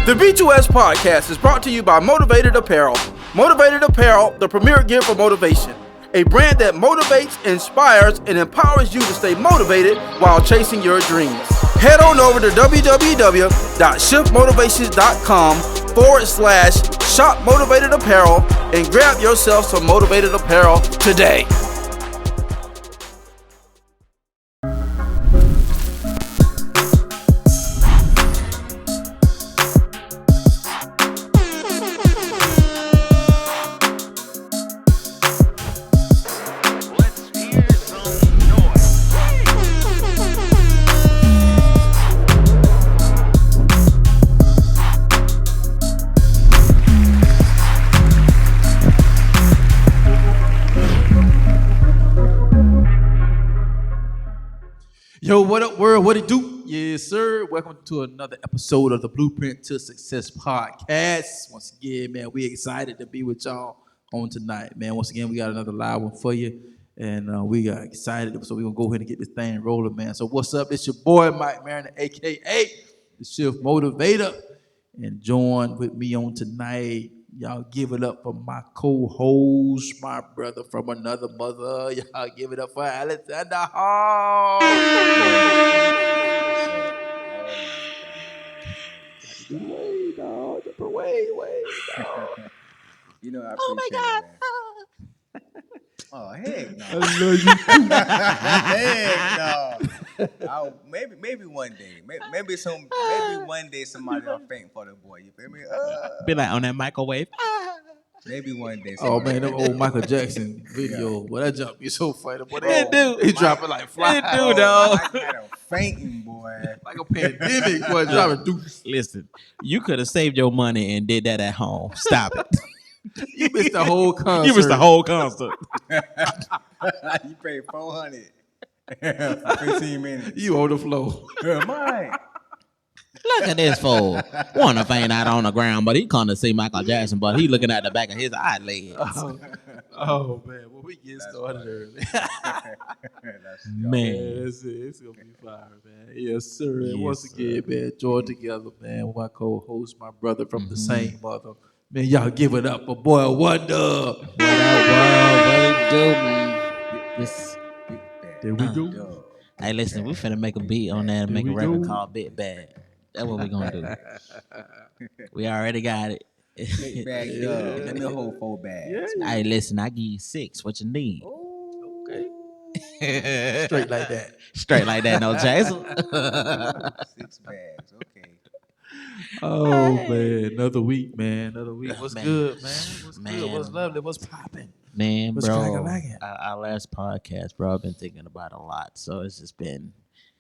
The B2S podcast is brought to you by Motivated Apparel. Motivated Apparel, the premier gear for motivation. A brand that motivates, inspires, and empowers you to stay motivated while chasing your dreams. Head on over to www.shiftmotivations.com/shop Motivated Apparel and grab yourself some Motivated Apparel today. Yo, what up, world? What it do? Yes, sir. Welcome to another episode of the Blueprint to Success podcast. Once again, man, we excited to be with y'all on tonight, man. Once again, we got another live one for you, and we got excited, so we're going to go ahead and get this thing rolling, man. So what's up? It's your boy, Mike Marin, a.k.a. the Shift Motivator, and join with me on tonight. Y'all give it up for my co-host, my brother from another mother. Y'all give it up for Alxndr Hall. Way, dog. Way, dog. You know, I appreciate it, man. Oh, heck no. I love you too. Heck no. Maybe one day. Maybe one day somebody will faint for the boy. You feel me? Be like on that microwave. Maybe one day. Oh man, them old Michael Jackson video. Boy, that jump be so funny. Boy, It do. He dropping like fly. It do, dog. I had a fainting, boy. Like a pandemic, boy, dropping deuce. Listen, you could have saved your money and did that at home. Stop it. You missed the whole concert. You missed the whole concert. You paid $400 for 15 minutes. You on the floor. Mike. Look at this fool. Want to faint out on the ground, but he come to see Michael Jackson, but he looking at the back of his eyelids. Oh man, well we get started early. Man. It's gonna be fire, man. Yes, sir. And Yes, once again, man, join together, man, with my co-host, my brother from the Mm-hmm. same mother. Man, y'all give it up for Boy Wonda. What up, world? What it do, man? This. There we go. Yo. Hey, listen, we finna make a beat on that and There make a we record go. called Big Bad. That's what we gonna do. We already got it. Big bag, yo. Let me hold 4 bags. Hey, listen, I give you 6. What you need? Okay. Straight like that. Straight like that, no Jason. 6 bags. Okay. Oh man, another week, man. Another week. What's Man. good, man? What's Man. good? What's lovely? What's popping? Man, What's bro, crackin'? our last podcast, bro, I've been thinking about a lot. So it's just been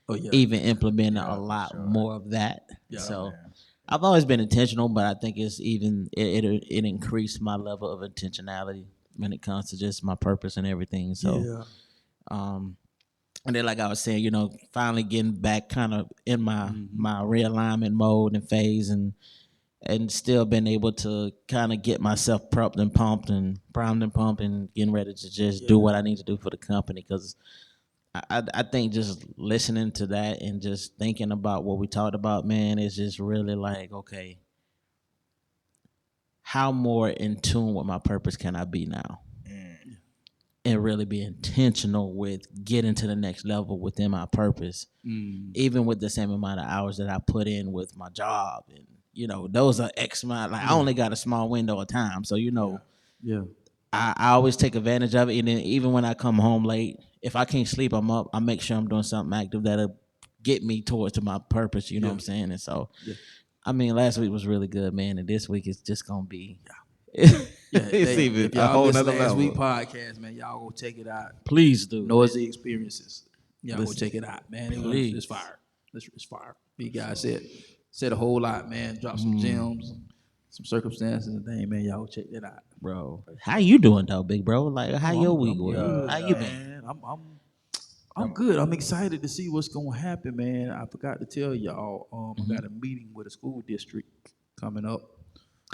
Oh yeah. even implementing a for lot sure. more of that. Yeah, so man. I've always been intentional, but I think it's even it increased my level of intentionality when it comes to just my purpose and everything. So yeah. and then like I was saying, finally getting back kind of in my realignment mode and phase and still been able to kind of get myself prepped and pumped and primed and pumped and getting ready to just do what I need to do for the company. Because I think just listening to that and just thinking about what we talked about, man, is just really like, okay, how more in tune with my purpose can I be now? And really be intentional with getting to the next level within my purpose, even with the same amount of hours that I put in with my job. And, those are X amount. Like, I only got a small window of time. So, Yeah. I always take advantage of it. And then even when I come home late, if I can't sleep, I'm up. I make sure I'm doing something active that'll get me towards to my purpose. You know what I'm saying? And so, I mean, last week was really good, man. And this week is just going to be... it's even If a y'all whole missed nother last level. week podcast, man, y'all go check it out. Please do. Noisy experiences. Y'all go Listen. check it out, man. Please. It's fire. It's fire. You guys said a whole lot, man. Drop some gems, some circumstances and things, man. Y'all go check that out. Bro, how you doing though, big bro? Like, how your week was? good, How you been? man. I'm good. I'm excited to see what's gonna happen, man. I forgot to tell y'all. I got a meeting with a school district coming up.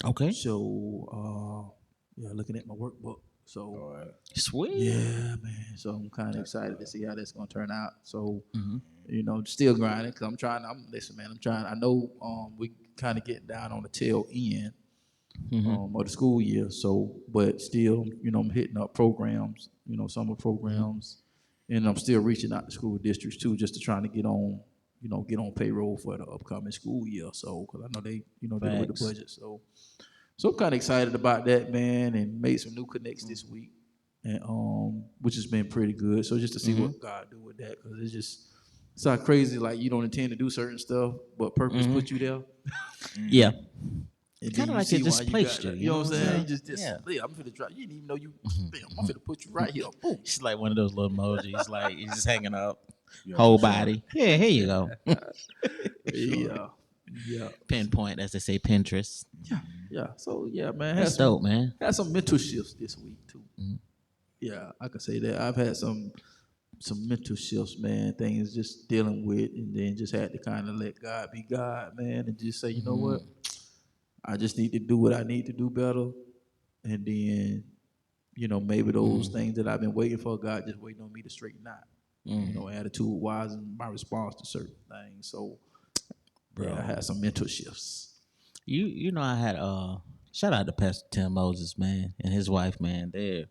Okay, So, looking at my workbook. So, sweet. yeah, man. So I'm kind of excited to see how that's gonna turn out. So, still grinding because listen, man. I'm trying. I know we kind of get down on the tail end of the school year. So, but still, I'm hitting up programs, summer programs, and I'm still reaching out to school districts too, just to trying to get on, get on payroll for the upcoming school year. So, because I know they, dealing with the budget. So I'm kind of excited about that, man, and made some new connects this week, and which has been pretty good. So just to see what God do with that, because it's not crazy. Like you don't intend to do certain stuff, but purpose put you there. Yeah. Kind of like it just placed you. You You know what I'm saying? yeah. You just yeah, I'm finna drop. You didn't even know you. Damn, I'm finna put you right here. Boom. It's like one of those little emojis, like he's just hanging up, whole body. Yeah, here you go. Yeah. Pinpoint, as they say, Pinterest. Yeah. So yeah, man. That's dope, man. Had some mental shifts this week too. Yeah, I can say that. I've had some mental shifts, man. Things just dealing with, and then just had to kind of let God be God, man, and just say, you know what, I just need to do what I need to do better, and then, maybe those things that I've been waiting for, God just waiting on me to straighten out. Attitude-wise and my response to certain things. So, yeah, I had some mental shifts. I had shout out to Pastor Tim Moses, man, and his wife, man. They're a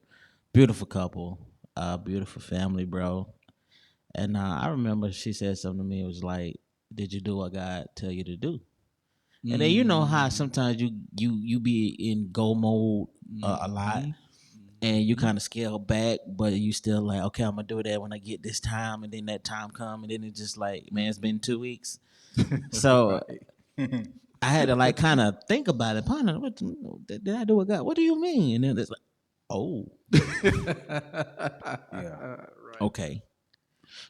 beautiful couple, beautiful family, bro. And I remember she said something to me. It was like, "Did you do what God tell you to do?" And then you know how sometimes you be in go mode a lot, and you kind of scale back, but you still like, okay, I'm gonna do that when I get this time, and then that time come, and then it's just like, man, it's been 2 weeks, so I had to like kind of think about it, ponder, did I do what God? What do you mean? And then it's like, oh, okay.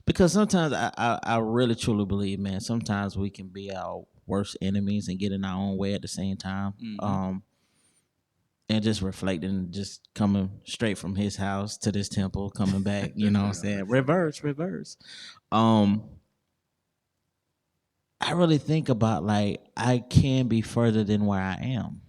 Because sometimes I really truly believe, man, sometimes we can be our worst enemies and get in our own way at the same time. And just reflecting, just coming straight from his house to this temple, coming back, you know what I'm saying? Reverse. I really think about, like, I can be further than where I am.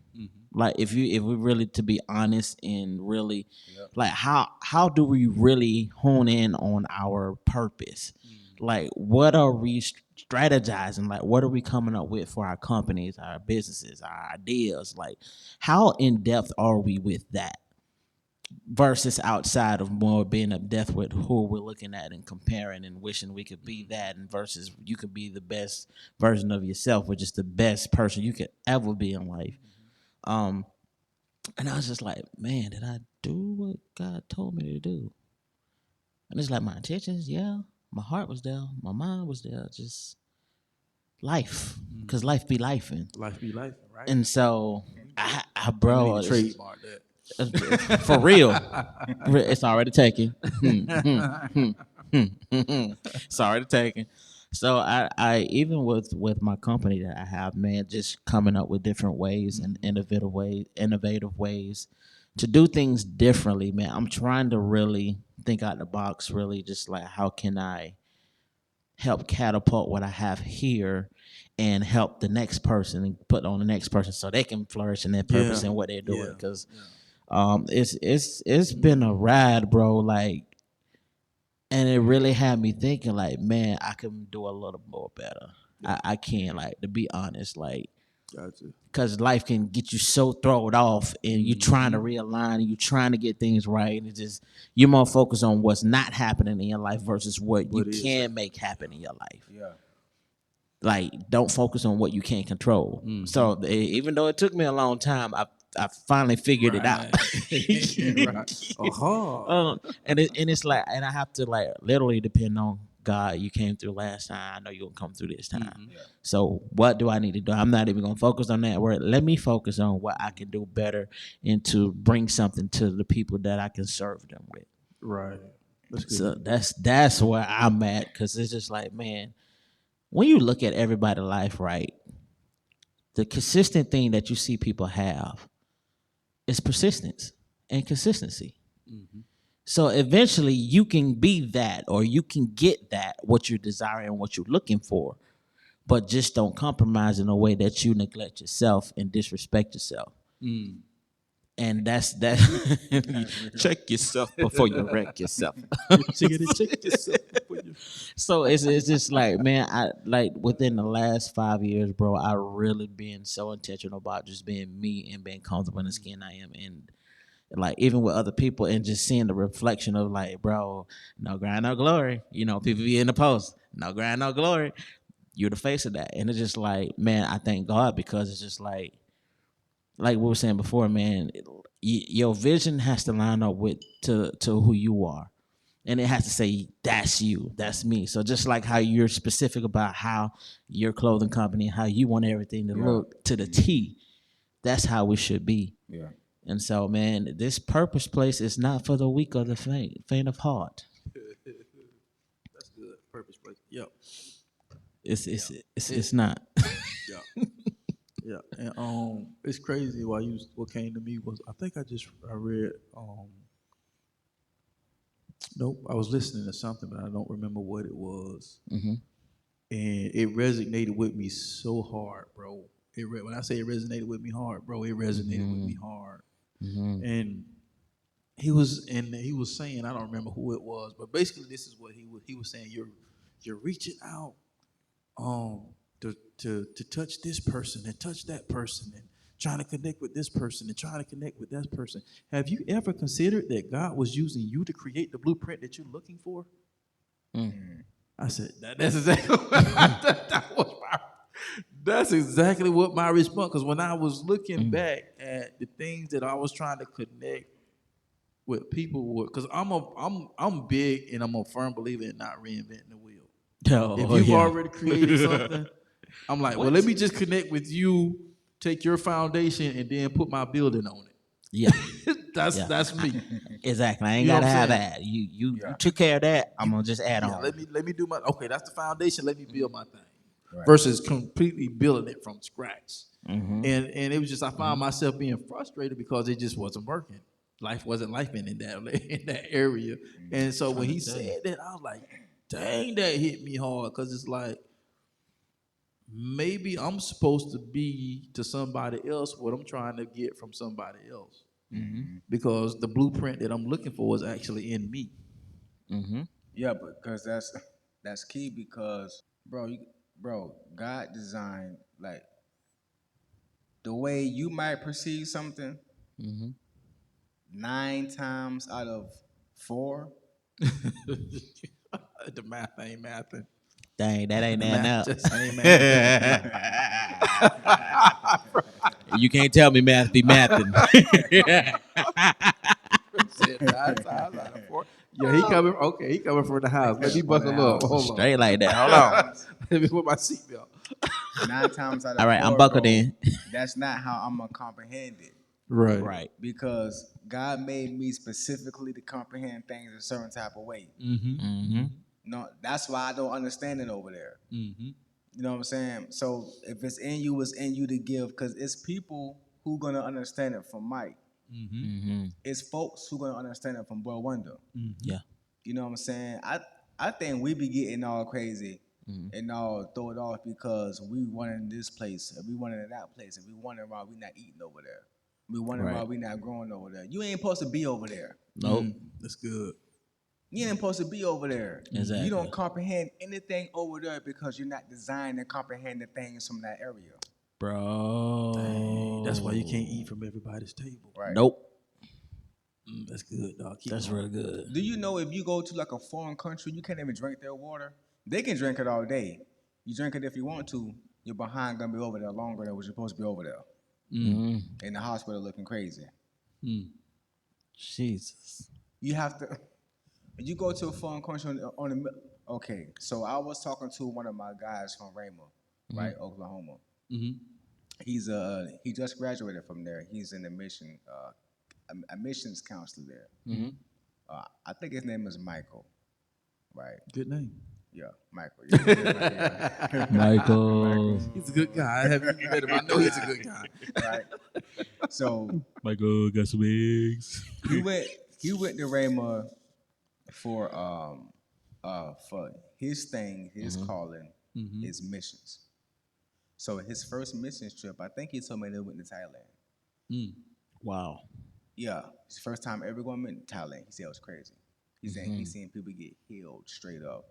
Like, if we really, to be honest, and really, like, how do we really hone in on our purpose? Like, what are we strategizing? Like, what are we coming up with for our companies, our businesses, our ideas? Like, how in depth are we with that? Versus outside of more being in depth with who we're looking at and comparing and wishing we could be that, and versus you could be the best version of yourself, which is the best person you could ever be in life. And I was just like, man, did I do what God told me to do? And it's like my intentions, yeah. My heart was there. My mind was there. Just life. Because life be lifing. Life be life, right? And so, bro. I need to trademark that. For real. It's already taken. It's already taken. So I even with my company that I have, man, just coming up with different ways and innovative ways to do things differently, man. I'm trying to really think out the box, really just like, how can I help catapult what I have here and help the next person and put on the next person so they can flourish in their purpose and what they're doing. Because it's been a ride, bro. Like, and it really had me thinking, like, man, I can do a little more better. I can, like, to be honest, like, because life can get you so thrown off, and you're trying to realign, and you're trying to get things right, and it's just, you're more focused on what's not happening in your life versus what you can make happen in your life. Yeah. Like, don't focus on what you can't control. So even though it took me a long time, I finally figured it out. And it's like, and I have to, like, literally depend on God. You came through last time. I know you'll come through this time. So what do I need to do? I'm not even gonna focus on that word. Let me focus on what I can do better and to bring something to the people that I can serve them with. Right. So that's where I'm at, because it's just like, man, when you look at everybody's life, right, the consistent thing that you see people have is persistence and consistency. So eventually you can be that, or you can get that, what you're desiring, what you're looking for, but just don't compromise in a way that you neglect yourself and disrespect yourself. And that's that. Check yourself before you wreck yourself. Check yourself before you. So it's just like, man, I like within the last 5 years, bro, I really been so intentional about just being me and being comfortable in the skin I am, and like even with other people, and just seeing the reflection of like, bro, no grind, no glory. You know, people be in the post, no grind, no glory. You're the face of that, and it's just like, man, I thank God, because it's just like we were saying before, man, your vision has to line up with to who you are, and it has to say that's you, that's me. So just like how you're specific about how your clothing company, how you want everything to look to the T, that's how we should be. Yeah. And so, man, this purpose place is not for the weak or the faint of heart. That's good. Purpose place. Yep. It's not. Yeah. Yeah. And it's crazy. What came to me was, I think I read nope, I was listening to something, but I don't remember what it was. Mm-hmm. And it resonated with me so hard, bro. When I say it resonated with me hard, bro, it resonated with me hard. Mm-hmm. And he was saying, I don't remember who it was, but basically this is what he was saying. You're reaching out to touch this person and touch that person, and trying to connect with this person and trying to connect with that person. Have you ever considered that God was using you to create the blueprint that you're looking for? I said, that's exactly that's exactly what my response. Because when I was looking back at the things that I was trying to connect with people with, because I'm big and I'm a firm believer in not reinventing the wheel. If you've already created something, I'm like, well, let me just connect with you, take your foundation, and then put my building on it. Yeah. That's me. Exactly. I ain't You know gotta what I'm have saying? that. You took care of that. I'm gonna just add on. Let me do my that's the foundation. Let me build my thing. Right. Versus completely building it from scratch. Mm-hmm. And it was just, I found myself being frustrated because it just wasn't working. Life wasn't lifing in that area. And so when he said that, I was like, dang, that hit me hard, because it's like, maybe I'm supposed to be to somebody else what I'm trying to get from somebody else. Mm-hmm. Because the blueprint that I'm looking for is actually in me. Mm-hmm. Yeah, because that's key, because bro, God designed, like, the way you might perceive something, Mm-hmm. 9 times out of 4, The math ain't mathing. Dang, that ain't The adding math up. just ain't mathing. You can't tell me math be mathing. Said 9 times out of 4. Yeah, he coming. Okay, he coming from the house. Let me From the buckle up. house. Hold Straight on. like that. Hold on. Let me put my seatbelt. 9 times out of All right, 4, I'm buckled bro, in. that's not how I'm gonna comprehend it. Right. Right. Because God made me specifically to comprehend things a certain type of way. Mm-hmm. No, that's why I don't understand it over there. Mm-hmm. You know what I'm saying? So if it's in you, it's in you to give, because it's people who gonna understand it from Mike. Mm-hmm. It's folks who gonna understand it from Boy Wonder. Yeah. You know what I'm saying? I think we be getting all crazy and all throw it off because we wanted this place and we wanted that place and we wondering why we not eating over there. We wondering why we not growing over there. You ain't supposed to be over there. Nope. That's good. You ain't supposed to be over there. Exactly. You don't comprehend anything over there because you're not designed to comprehend the things from that area. Bro. Dang, that's why you can't eat from everybody's table. Right. Nope. That's good, dog. Keep That's going. real good. Do you know if you go to like a foreign country, you can't even drink their water? They can drink it all day. You drink it if you want to, your behind gonna be over there longer than what you're supposed to be over there. In the hospital looking crazy. Jesus. You have to, if you go to a foreign country okay, so I was talking to one of my guys from Rama, right, Oklahoma. He's he just graduated from there. He's in the mission, a missions counselor there. I think his name is Michael, right? Good name. Yeah, Michael. Yeah. Michael. He's a good guy. I haven't met him. I know he's a good guy. Right. So Michael got some eggs. he went to Rama for his thing, his calling, his missions. So his first missions trip, I think he told me they went to Thailand. Wow. Yeah, it's the first time ever going to Thailand. He said it was crazy. He said he seen people get healed straight up.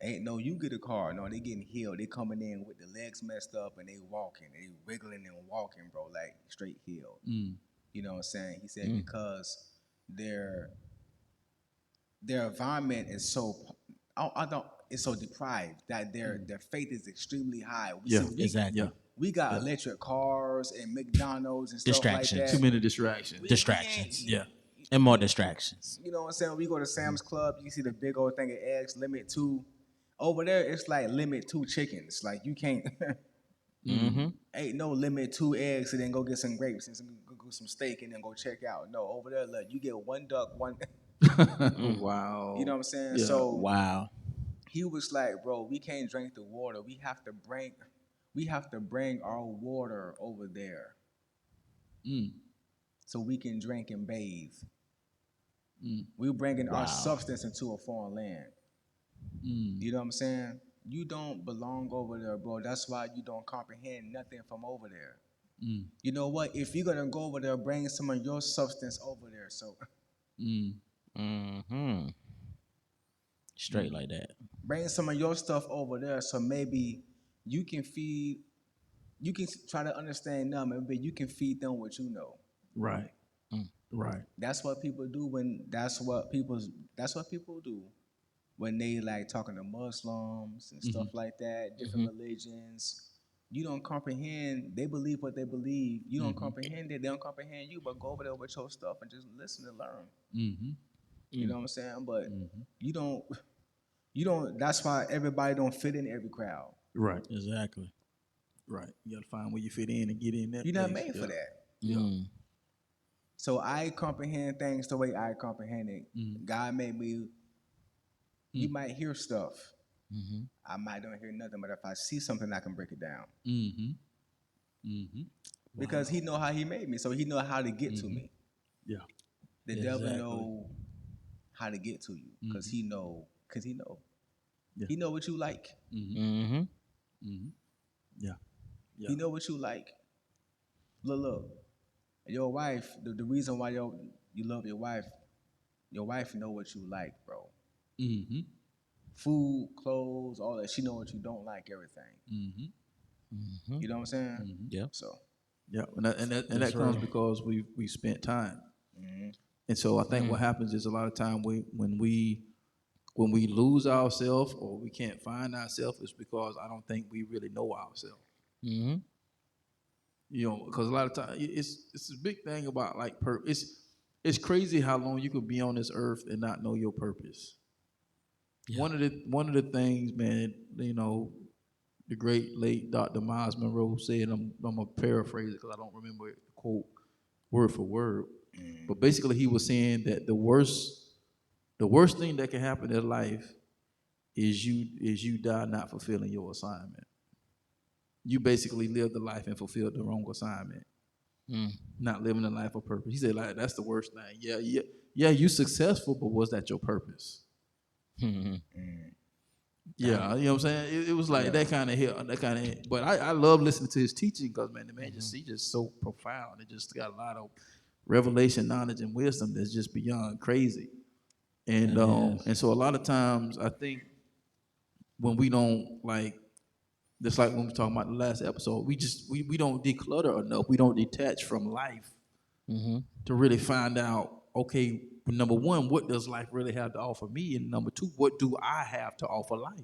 Ain't no, you get a car. No, they getting healed. They coming in with the legs messed up and they walking. They wiggling and walking, bro, like straight healed. You know what I'm saying? He said because their environment is so I don't it's so deprived that their faith is extremely high. Exactly. We got electric cars and McDonald's and stuff like that. Too many distractions. Yeah. And more distractions. You know what I'm saying? We go to Sam's Club, you see the big old thing of eggs, limit 2. Over there, it's like limit 2 chickens. Like you can't ain't no limit 2 eggs and then go get some grapes and go some steak and then go check out. No, over there, look, you get 1 duck, 1 Wow. You know what I'm saying? Yeah. So Wow. he was like, bro, we can't drink the water. We have to bring our water over there. So we can drink and bathe. We're bringing our substance into a foreign land. You know what I'm saying? You don't belong over there, bro. That's why you don't comprehend nothing from over there. You know what? If you're going to go over there, bring some of your substance over there. So Straight like that. bring some of your stuff over there so maybe you can try to understand them and maybe you can feed them what you know. Right. Right. That's what people do that's what people do when they like talking to Muslims and stuff like that, different religions. You don't comprehend, they believe what they believe. You don't comprehend it, they don't comprehend you, but go over there with your stuff and just listen and learn. You know what I'm saying? But you don't, that's why everybody don't fit in every crowd. Right. Exactly. Right. You gotta find where you fit in and get in there. You're not made for that. So I comprehend things the way I comprehend it. God made me, you might hear stuff. I might don't hear nothing, but if I see something, I can break it down. Because he know how he made me, so he know how to get to me. Yeah. The devil know how to get to you, because he know. Yeah. He know what you like. Yeah. He know what you like. Look. Your wife, the reason why you love your wife know what you like, bro. Food, clothes, all that. She know what you don't like, everything. You know what I'm saying? Yeah. So. Yeah, and that comes because we spent time, and so I think what happens is a lot of time when we lose ourselves or we can't find ourselves is because I don't think we really know ourselves. You know, because a lot of times it's a big thing about like purpose. It's crazy how long you could be on this earth and not know your purpose. Yeah. One of the things, man, you know, the great late Dr. Miles Monroe said. I'm gonna paraphrase it because I don't remember the quote word for word. But basically, he was saying that the worst thing that can happen in life is you die not fulfilling your assignment. You basically lived the life and fulfilled the wrong assignment. Not living the life of purpose. He said, like, that's the worst thing. Yeah, you successful, but was that your purpose? Yeah, you know what I'm saying? It was like that kind of but I love listening to his teaching because, man, the man he's just so profound. It just got a lot of revelation, knowledge, and wisdom that's just beyond crazy. And and so a lot of times I think when we don't like, just like when we were talking about the last episode, we don't declutter enough. We don't detach from life to really find out, okay, number one, what does life really have to offer me? And number two, what do I have to offer life?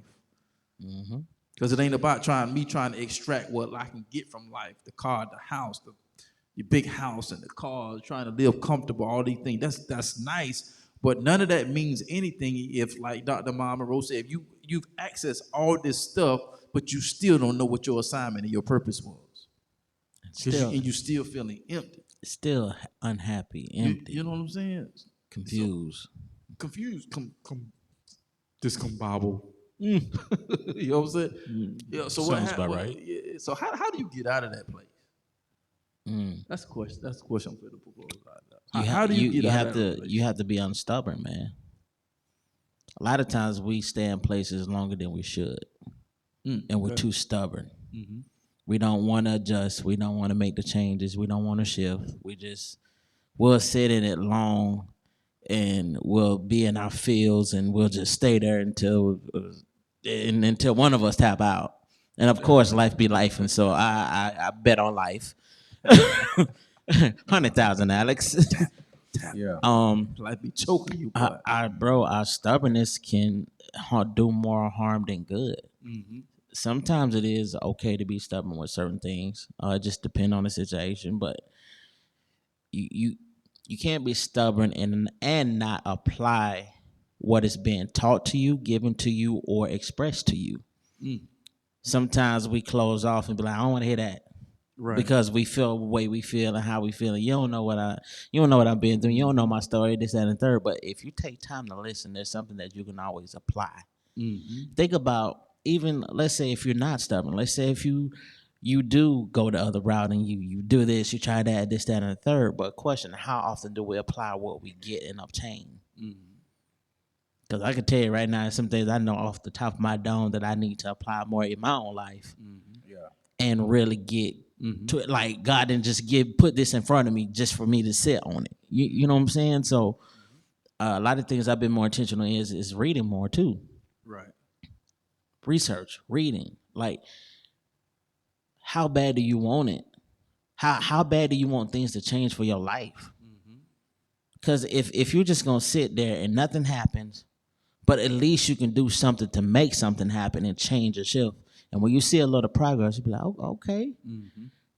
Because it ain't about trying to extract what I can get from life, the car, the house, the big house and the car, trying to live comfortable, all these things. That's nice, but none of that means anything if, like Dr. Mama Rose said, if you've accessed all this stuff, but you still don't know what your assignment and your purpose was. And you still feeling empty. Still unhappy, empty. You know what I'm saying? Confused. Discombobbled. You know what I'm saying? Yeah. So sounds about right. So how do you get out of that place? That's the question. That's the question for the propose. How do you get out of that place? You have to be unstubborn, man. A lot of times we stay in places longer than we should, and we're too stubborn. We don't want to adjust. We don't want to make the changes. We don't want to shift. We'll sit in it long, and we'll be in our fields, and we'll just stay there until one of us tap out. And of course, life be life, and so I bet on life. 100,000, Alex. Yeah. Life be choking you, boy. Our stubbornness can do more harm than good. Sometimes it is okay to be stubborn with certain things. It just depends on the situation, but you can't be stubborn and not apply what is being taught to you, given to you, or expressed to you. Sometimes we close off and be like, I don't want to hear that. Right. Because we feel the way we feel and how we feel. And you don't know what I've been through. You don't know my story, this, that, and third. But if you take time to listen, there's something that you can always apply. Think about, even, let's say if you're not stubborn, let's say if you do go the other route and you do this, you try that, this, that, and the third. But question, how often do we apply what we get and obtain? Because I can tell you right now, some things I know off the top of my dome that I need to apply more in my own life. And really get to it. Like, God didn't just put this in front of me just for me to sit on it. You know what I'm saying? So a lot of things I've been more intentional is reading more too. Right. Research, reading. Like, how bad do you want it? How bad do you want things to change for your life? Because if you're just gonna sit there and nothing happens, but at least you can do something to make something happen and change or shift. And when you see a lot of progress, you be like, oh, okay,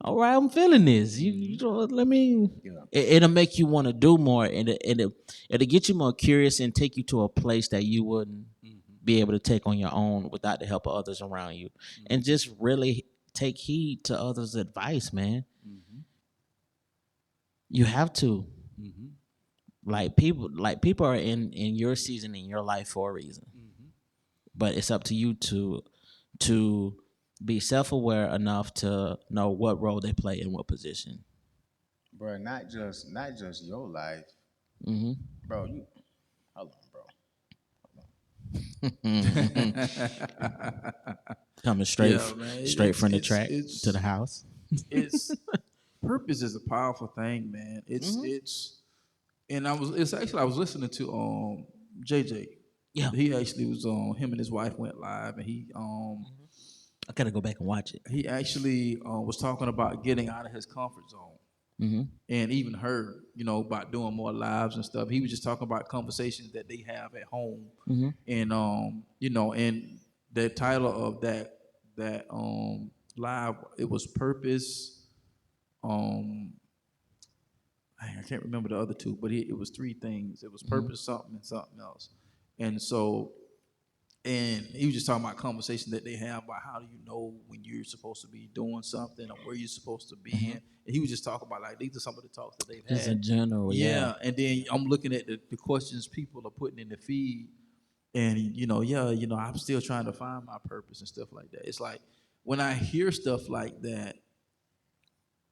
all right, I'm feeling this. You know, let me. It'll make you want to do more, and it'll get you more curious and take you to a place that you wouldn't be able to take on your own without the help of others around you, and just really take heed to others' advice, man. You have to. Like people are in your season in your life for a reason, but it's up to you to be self-aware enough to know what role they play in what position. Bro, not just your life. Bro, hold on, bro. Coming straight from the track to the house. It's purpose is a powerful thing, man. I was listening to JJ. Yeah. He actually was him and his wife went live, and he I gotta go back and watch it. He actually was talking about getting out of his comfort zone, and even her, about doing more lives and stuff. He was just talking about conversations that they have at home, and and the title of that live, it was purpose. I can't remember the other two, but it was three things. It was purpose, something, and something else. And so, and he was just talking about conversations that they have about how do you know when you're supposed to be doing something or where you're supposed to be in. And he was just talking about, like, these are some of the talks that they've had. Just in general, yeah. And then I'm looking at the questions people are putting in the feed, and I'm still trying to find my purpose and stuff like that. It's like when I hear stuff like that,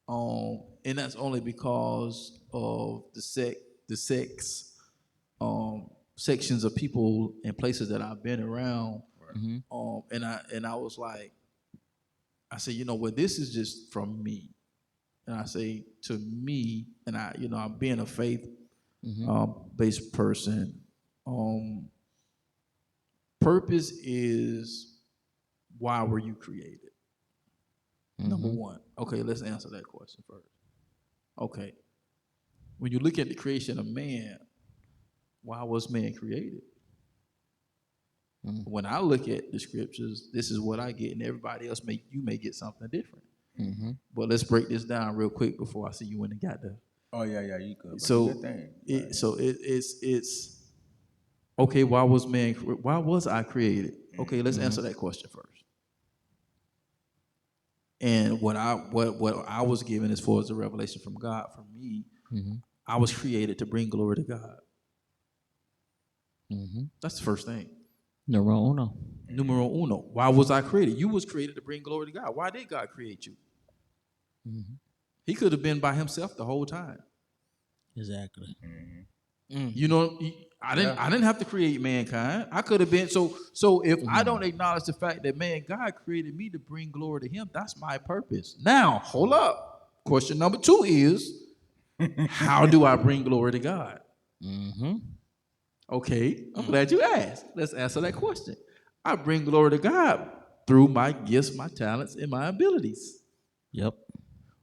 and that's only because of the sex sections of people and places that I've been around. And I was like, I said, this is just from me. And I say, to me, and I'm being a faith based person. Purpose is, why were you created? Number one. Okay, let's answer that question first. Okay. When you look at the creation of man, why was man created? When I look at the scriptures, this is what I get, and everybody else may get something different. But let's break this down real quick before I see you when they got there. Oh yeah, you could. So it's okay. Why was I created? Okay, let's answer that question first. And what I was given as far as the revelation from God, for me, I was created to bring glory to God. That's the first thing. Numero uno. Why was I created? You was created to bring glory to God. Why did God create you? He could have been by himself the whole time. Exactly. You know, I didn't have to create mankind. I could have been so if I don't acknowledge the fact that man, God created me to bring glory to him, that's my purpose. Now, hold up. Question number 2 is how do I bring glory to God? Okay, I'm glad you asked. Let's answer that question. I bring glory to God through my gifts, my talents, and my abilities. Yep.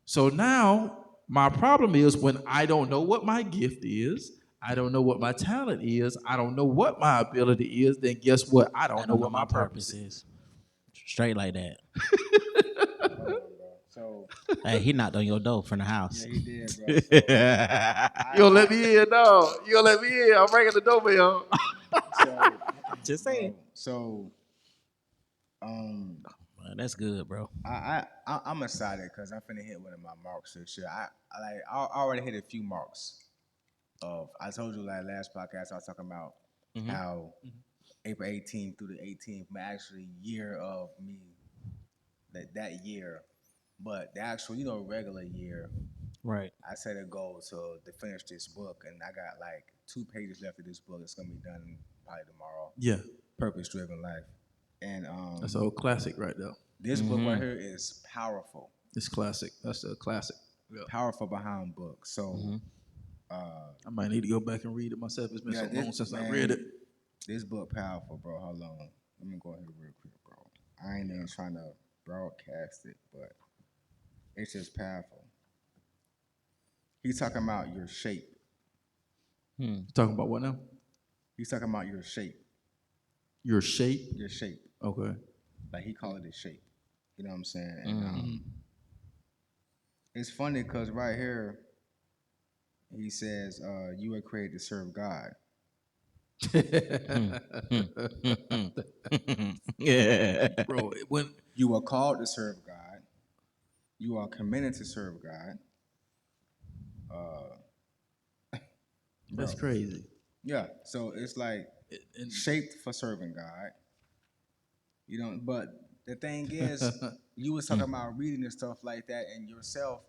So now my problem is when I don't know what my gift is, I don't know what my talent is, I don't know what my ability is, then guess what? I don't know what my purpose is. Straight like that. So Hey, he knocked on your door from the house. yeah, he did, bro. So, You gonna let me in, dog. You gonna let me in. I'm ringing the doorbell. Just saying. So, Man, that's good, bro. I'm excited because I'm finna hit one of my marks this year. I already hit a few marks. I told you like last podcast I was talking about how April 18th through the 18th, my actually year of me that year, but the actual regular year. Right. I set a goal to finish this book, and I got like 2 pages left of this book. It's gonna be done probably tomorrow. Yeah. Purpose Driven Life, and That's an old classic right there. this book right here is powerful. It's classic. That's a classic. Yeah. Powerful behind book. So I might need to go back and read it myself. It's been so long since I man, read it. This book powerful, bro. Hold on. Let me go ahead real quick, bro. I ain't even trying to broadcast it, but it's just powerful. He's talking about your shape. Talking about what now? He's talking about your shape. Your shape? Your shape. Okay. Like he called it his shape. You know what I'm saying? And it's funny because right here, he says, you were created to serve God. Yeah. Bro, when You are called to serve God. You are committed to serve God. that's crazy. Yeah, so it's like shaped for serving God. You know, but the thing is, you was talking about reading and stuff like that, and yourself,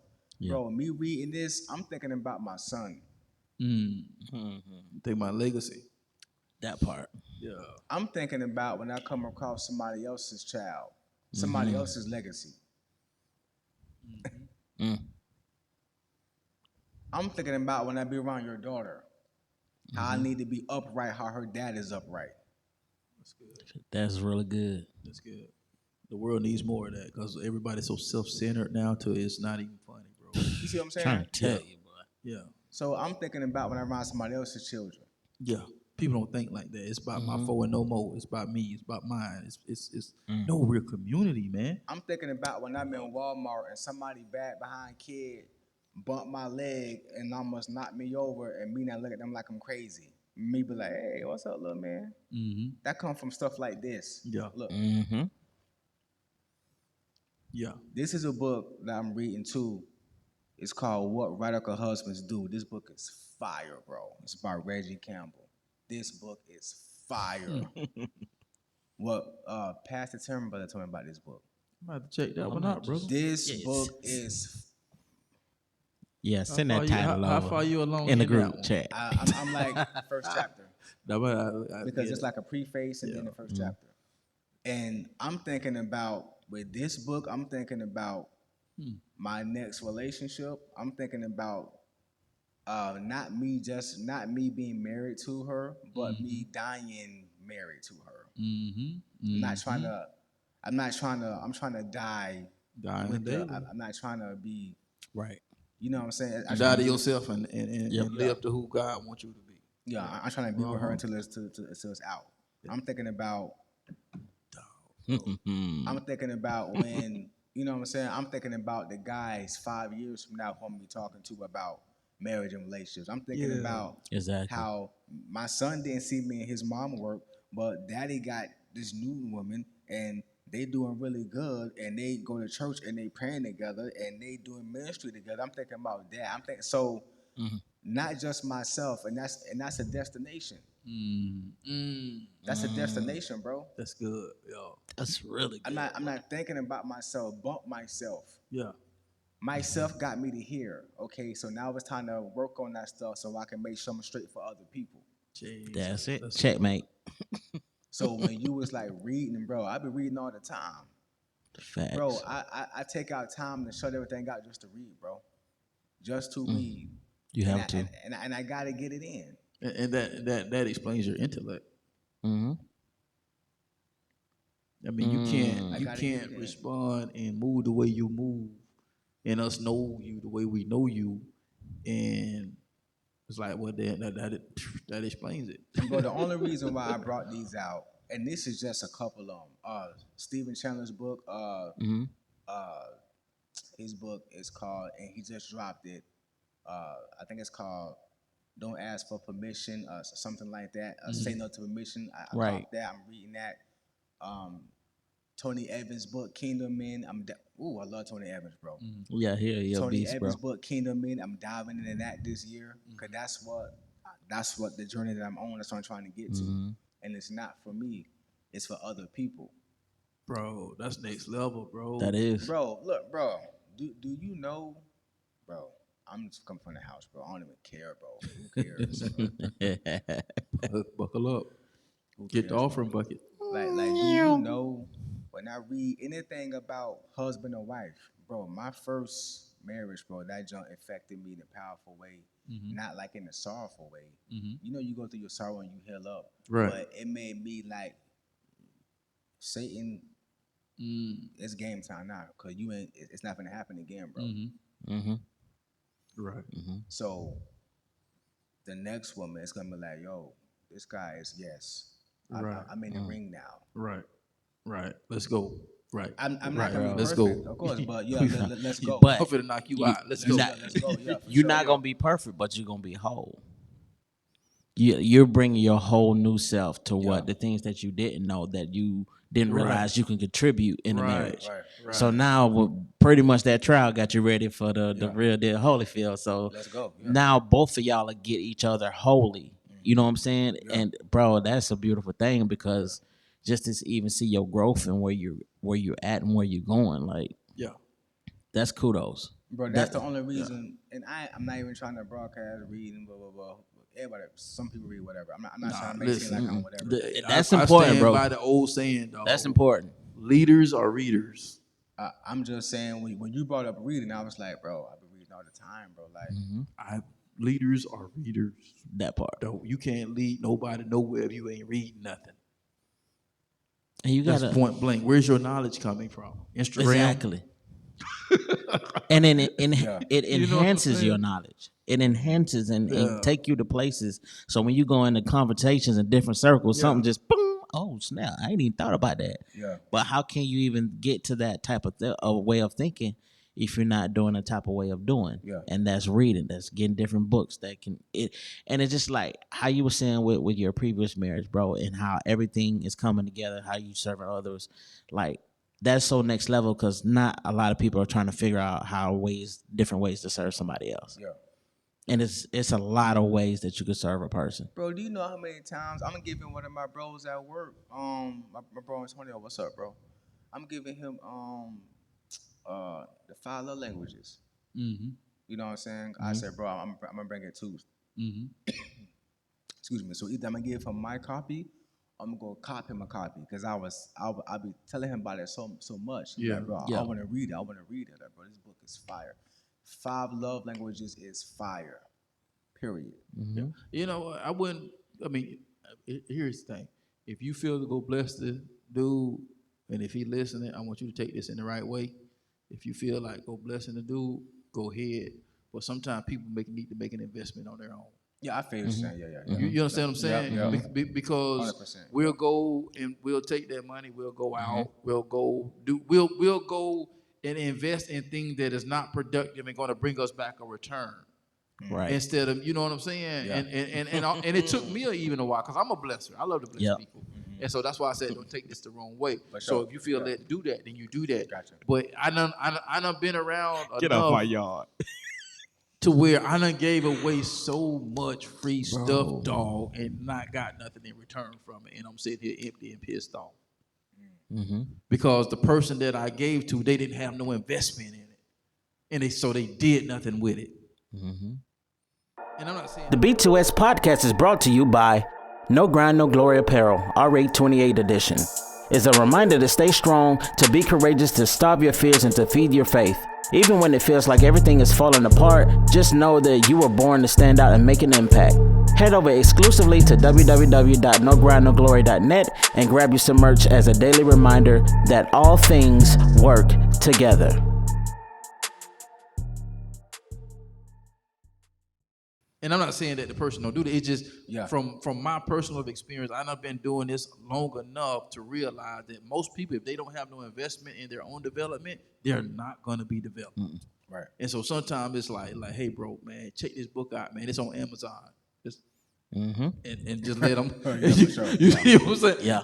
bro. Me reading this, I'm thinking about my son. Think my legacy. That part. Yeah. I'm thinking about when I come across somebody else's child, somebody else's legacy. I'm thinking about when I be around your daughter, how I need to be upright, how her dad is upright. That's good. That's really good. That's good. The world needs more of that because everybody's so self-centered now to it's not even funny, bro. You see what I'm saying? Trying to tell you, boy. Yeah. So I'm thinking about when I'm around somebody else's children. Yeah. People don't think like that. It's about my four and no more. It's about me. It's about mine. It's no real community, man. I'm thinking about when I'm in Walmart and somebody back behind kid bump my leg and almost knock me over, and me not look at them like I'm crazy. Me be like, hey, what's up, little man? That come from stuff like this. Yeah. Look, Yeah. this is a book that I'm reading too. It's called What Radical Husbands Do. This book is fire, bro. It's by Reggie Campbell. This book is fire. What Pastor Timberlake told me about this book. I'm about to check that one out, brother. This book is. Yeah, send that title How over far you along in the that group one? chat. I'm like first chapter because it's like like a preface and then the first chapter. And I'm thinking about with this book, I'm thinking about my next relationship. I'm thinking about not me being married to her, but me dying married to her. I'm trying to die. I'm not trying to be Right. You know what I'm saying? You die to yourself and live to who God wants you to be. Yeah, I'm trying to be with her until it's out. I'm thinking about. I'm thinking about when you know what I'm saying. I'm thinking about the guys 5 years from now who I'm gonna be talking to about marriage and relationships. I'm thinking about how my son didn't see me and his mom work, but daddy got this new woman and they doing really good, and they go to church and they praying together and they doing ministry together. I'm thinking about that. I'm thinking so, not just myself, and that's a destination. That's a destination, bro. That's good, yo. That's really good. I'm not thinking about myself. Bump myself. Yeah. myself got me to here. Okay, so now it's time to work on that stuff so I can make sure I'm straight for other people. Jesus. That's it. That's Checkmate. So when you was like reading, bro, I be reading all the time. Facts. Bro, I take out time to shut everything out just to read, bro. Just to read. You have to. And I gotta get it in. And that explains your intellect. Mm-hmm. I mean, you can't respond and move the way you move, and us know you the way we know you, and it's like, well, that explains it. But the only reason why I brought these out, and this is just a couple of them. Stephen Chandler's book, his book is called, and he just dropped it. I think it's called "Don't Ask for Permission," something like that. Say no to permission. I caught that. I'm reading that. Tony Evans' book, Kingdom Men. I love Tony Evans, bro. Yeah, Tony beast, Evans' bro. book, Kingdom Men. I'm diving into that this year because that's what the journey that I'm on. That's what I'm trying to get to, and it's not for me. It's for other people. Bro, that's next level, bro. That is. Bro, look, bro. Do you know, bro? I'm just coming from the house, bro. I don't even care, bro. Who cares? Buckle up. Get the offering bucket. Like, do you know when I read anything about husband or wife, bro? My first marriage, bro, that junk affected me in a powerful way, not like in a sorrowful way. You know, you go through your sorrow and you heal up, right? But it made me like Satan. It's game time now, cause you ain't. It's not gonna happen again, bro. Right. So the next woman is gonna be like, yo, this guy is yes. Right. I'm in the ring now. Right. Let's go. Right. I'm not gonna be Let's perfect, go. of course, but yeah, let's go. But I'm finna knock you out. Let's go. Let's go. Yeah, You're not gonna be perfect, but you're gonna be whole. You're bringing your whole new self to what the things that you didn't know that you didn't realize you can contribute in a marriage. Right. So now, pretty much that trial got you ready for the real deal Holyfield. So let's go. Yeah. now both of y'all will get each other holy. You know what I'm saying? Yeah. And bro, that's a beautiful thing because just to even see your growth and where you're at and where you're going, like that's kudos. Bro, that's the only reason. And I'm not even trying to broadcast reading, blah blah blah. Everybody, some people read whatever. I'm not trying to make it seem like I'm whatever. That's important, I stand bro. by the old saying, dog. That's important. Leaders are readers. I'm just saying when you brought up reading, I was like, bro, I've been reading all the time, bro. Like, leaders are readers. That part. Though you can't lead nobody nowhere if you ain't reading nothing. And you got that's point blank. Where's your knowledge coming from? Instagram. Exactly. And then it enhances your knowledge. It enhances and take you to places. So when you go into conversations in different circles, something just boom. Oh snap! I ain't even thought about that. Yeah. But how can you even get to that type of way of thinking if you're not doing the type of way of doing? Yeah. And that's reading. That's getting different books that can it. And it's just like how you were saying with your previous marriage, bro, and how everything is coming together. How you serving others, like. That's so next level because not a lot of people are trying to figure out different ways to serve somebody else. Yeah. And it's a lot of ways that you could serve a person. Bro, do you know how many times I'm giving one of my bros at work, my bro Antonio, what's up, bro? I'm giving him the 5 love languages. You know what I'm saying? I said, bro, I'm gonna bring it too. Excuse me. So either I'm gonna give him my copy. I'm gonna go copy him a copy because I'll be telling him about it so much. Yeah, like, bro, I want to read it. Like, bro, this book is fire. 5 love languages is fire. Period. Yeah. You know, I wouldn't. I mean, here's the thing: if you feel to go bless the dude, and if he listening, I want you to take this in the right way. If you feel like go blessing the dude, go ahead. But sometimes people need to make an investment on their own. Yeah, I feel you saying. Yeah. You understand what I'm saying? Yeah. Because 100%. we'll go and we'll take that money. We'll go out. We'll go and invest in things that is not productive and going to bring us back a return. Right. Instead of, you know what I'm saying? Yeah. And it took me even a while because I'm a blesser. I love to bless people. And so that's why I said don't take this the wrong way. So if you feel led to do that, then you do that. Gotcha. But I done been around Get enough off my yard. to where I done gave away so much free stuff, dog, and not got nothing in return from it. And I'm sitting here empty and pissed off. Because the person that I gave to, they didn't have no investment in it. and they did nothing with it. And I'm not saying The B2S podcast is brought to you by No Grind, No Glory Apparel, R8 28 edition. It's a reminder to stay strong, to be courageous, to starve your fears, and to feed your faith. Even when it feels like everything is falling apart, just know that you were born to stand out and make an impact. Head over exclusively to www.nogrindnoglory.net and grab you some merch as a daily reminder that all things work together. And I'm not saying that the person don't do that. It's just Yeah. from my personal experience, I've been doing this long enough to realize that most people, if they don't have no investment in their own development, they're not going to be developed. Right. And so sometimes it's like, hey, bro, man, check this book out, man. It's on Amazon. Just and just let them. Yeah, for sure. You see what I'm saying? Yeah.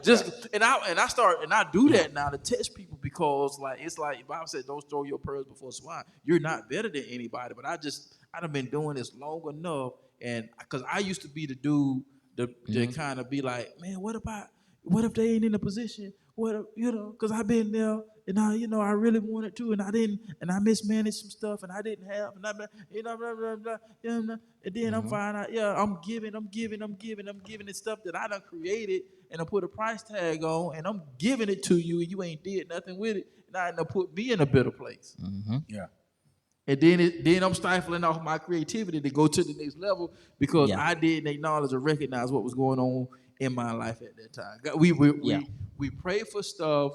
And I do that now to test people because it's like the Bible said, don't throw your pearls before swine. You're not better than anybody, but I've been doing this long enough, and because I used to be the dude to kind of be like, man, what if they ain't in a position? What if, because I've been there, and I really wanted to, and I didn't, and I mismanaged some stuff, and I didn't have, and blah, blah, blah, blah, and then I'm finding out, I'm giving the stuff that I done created, and I put a price tag on, and I'm giving it to you, and you ain't did nothing with it, and I done put me in a better place. Yeah. And then I'm stifling off my creativity to go to the next level because I didn't acknowledge or recognize what was going on in my life at that time. We pray for stuff,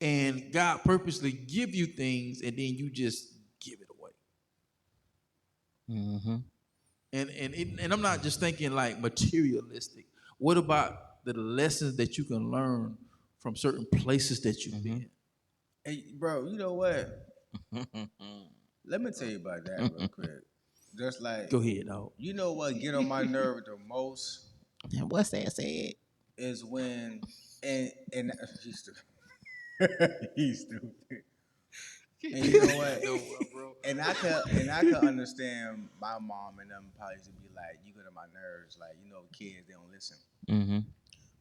and God purposely give you things, and then you just give it away. And I'm not just thinking like materialistic. What about the lessons that you can learn from certain places that you've been? Hey, bro, you know what? Let me tell you about that real quick. Just like, Go ahead, dog. you know what get on my nerve the most And what's that said? is when and he's stupid. He's stupid. And you know what? And I could understand my mom and them probably to be like, you get on my nerves, like, kids, they don't listen.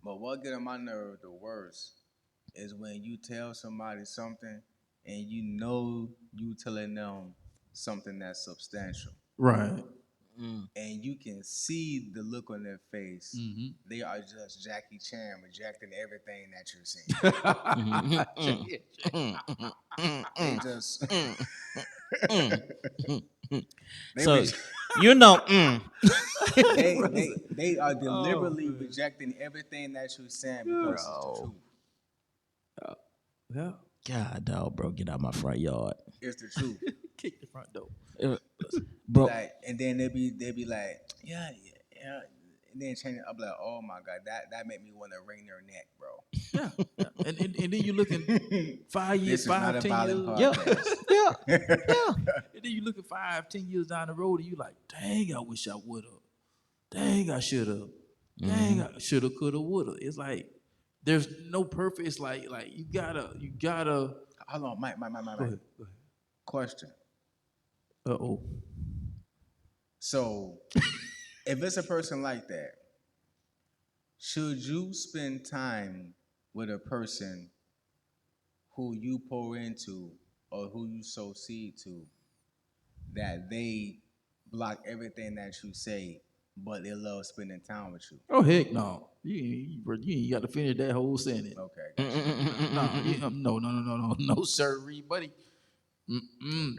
But what get on my nerve the worst is when you tell somebody something and you telling them something that's substantial. Right. And you can see the look on their face. They are just Jackie Chan rejecting everything that you're saying. They just they are deliberately rejecting everything that you're saying because it's the truth. Yeah. God, dog, bro, get out my front yard. It's the truth. Kick the front door. Bro. Like, and then they be like, yeah. And then change it up like, oh my God, that made me want to wring their neck, bro. Yeah. And then you looking 5 years, This is not 5, a 10 years. violent Yeah. podcast. And then you looking 5, 10 years down the road, and you like, dang, I wish I would have. Dang, I should have. Dang, I should have, could have, would have. It's like there's no perfect. It's like you gotta. Hold on, Mike. Go ahead. Question. Uh-oh. So, if it's a person like that, should you spend time with a person who you pour into or who you sow seed to, that they block everything that you say, but they love spending time with you? Oh heck no! You ain't got to finish that whole sentence. Okay. No, sir, buddy.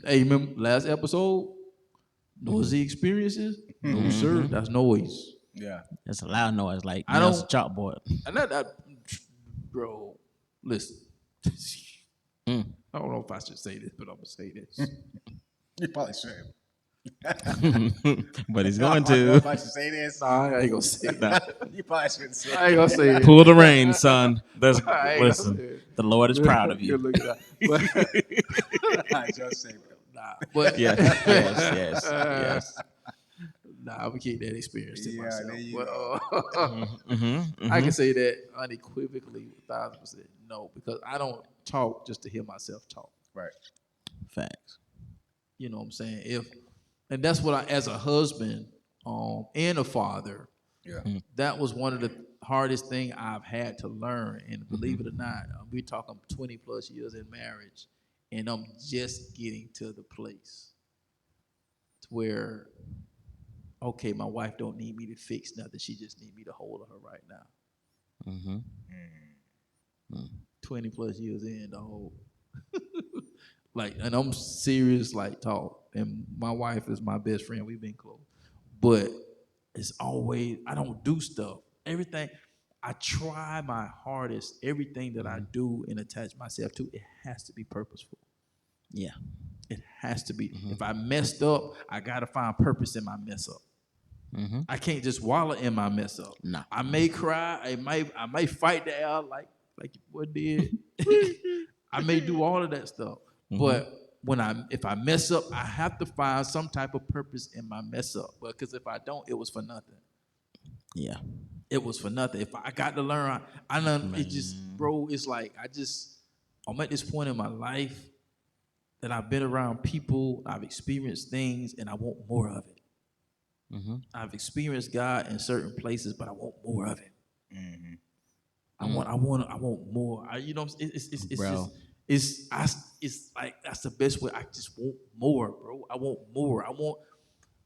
Hey, remember last episode? Noisy experiences? No, sir, that's noise. Yeah. It's a loud noise, like I it's a don't- chalkboard. And that, bro, listen. I don't know if I should say this, but I'm gonna say this. You probably should. But he's I going don't know if to. I should say this. Nah, I ain't gonna say that. You probably shouldn't say I ain't gonna say it. Pull the reins, son. I ain't gonna say Listen, it. the Lord is proud of you. Look at that. But, I just say that. nah, but Yes. nah, I would keep that experience to Yeah, myself. there you But, go. I can say that unequivocally, 1,000% no, because I don't talk just to hear myself talk. Right. Facts. You know what I'm saying? And that's what as a husband and a father, Yeah. that was one of the hardest thing I've had to learn. And believe it or not, we're talking 20 plus years in marriage, and I'm just getting to the place to where, okay, my wife don't need me to fix nothing. She just need me to hold her right now. Mm-hmm. 20 plus years in, dog. Like, and I'm serious, like, talk. And my wife is my best friend. We've been close. But it's always, I don't do stuff. Everything, I try my hardest. Everything that I do and attach myself to, it has to be purposeful. Yeah. It has to be. If I messed up, I got to find purpose in my mess up. I can't just wallow in my mess up. No. I may cry. I might fight the air like your boy did. I may do all of that stuff. But if I mess up, I have to find some type of purpose in my mess up. Because if I don't, it was for nothing. Yeah. It was for nothing. If I got to learn, I learned it just, bro, it's like I'm at this point in my life that I've been around people, I've experienced things, and I want more of it. I've experienced God in certain places, but I want more of it. I want more. It's like that's the best way. I just want more, bro. I want more.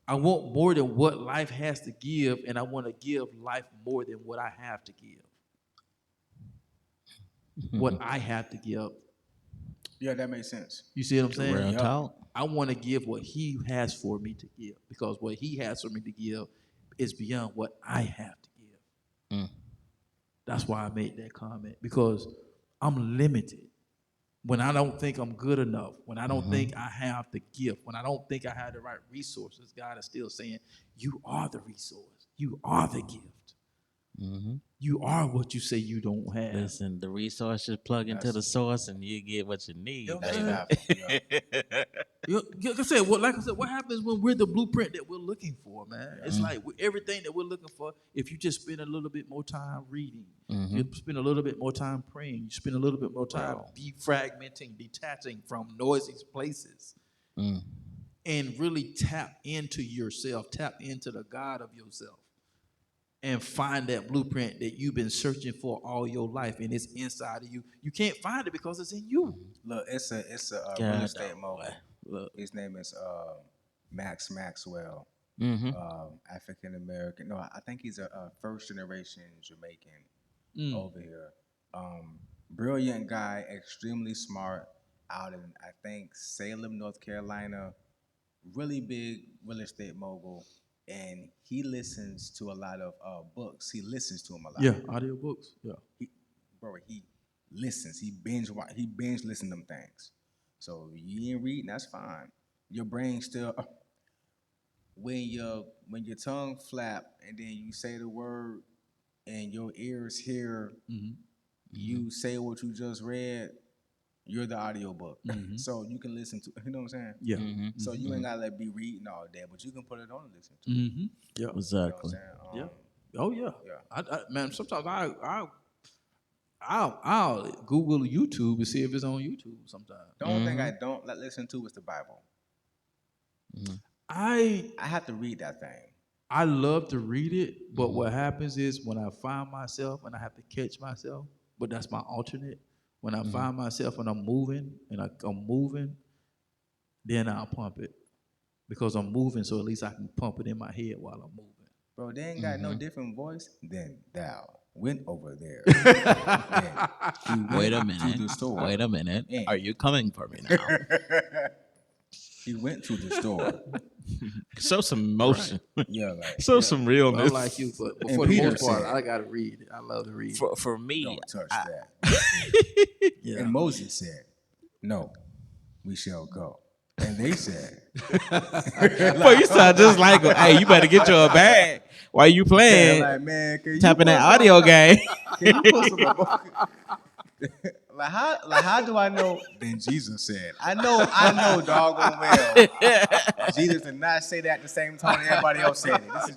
I want more than what life has to give, and I want to give life more than what I have to give. What I have to give. Yeah, that makes sense. You see what I'm saying? Real talk. I want to give what he has for me to give, because what he has for me to give is beyond what I have to give. That's why I made that comment, because I'm limited. When I don't think I'm good enough, when I don't think I have the gift, when I don't think I have the right resources, God is still saying, you are the resource. You are the gift. You are what you say you don't have. Listen, the resources plug into the source and you get what you need. Like I said, what happens when we're the blueprint that we're looking for, man? It's like everything that we're looking for, if you just spend a little bit more time reading, you spend a little bit more time praying, you spend a little bit more time defragmenting, detaching from noisy places, and really tap into yourself, tap into the God of yourself, and find that blueprint that you've been searching for all your life, and it's inside of you. You can't find it because it's in you. Look, it's a real estate mogul. Look, his name is Max Maxwell, African American. No, I think he's a first generation Jamaican over here. Brilliant guy, extremely smart. Out in I think Salem, North Carolina. Really big real estate mogul. And he listens to a lot of books. He listens to them a lot. Yeah, audio books. Yeah. He listens. He binge listen to them things. So you ain't reading, that's fine. Your brain still when your tongue flap and then you say the word and your ears hear you say what you just read, you're the audio book. So you can listen to, you know what I'm saying? Yeah. So you ain't gotta be reading all day, but you can put it on and listen to it. Yeah. Exactly. You know Yeah. Oh yeah. Man, sometimes I'll Google YouTube and see if it's on YouTube sometimes. The only thing I don't listen to is the Bible. I have to read that thing. I love to read it, but what happens is when I find myself and I have to catch myself, but that's my alternate. When I find myself and I'm moving, then I'll pump it. Because I'm moving, so at least I can pump it in my head while I'm moving. Bro, they ain't got no different voice than thou went over there. Wait a minute. To the store. Wait a minute. Are you coming for me now? He went to the store. Show some emotion. Right. Yeah, like some realness. I like you, but for the most part, I gotta read it. I love to read. For me, don't touch that. And Moses said, "No, we shall go." And they said, "Boy, you sound just like him. Hey, you better get you a bag while you playing. Like, man, tapping that audio game. Can you put some how do I know? Then Jesus said, I know doggone well. Jesus did not say that at the same time everybody else said it.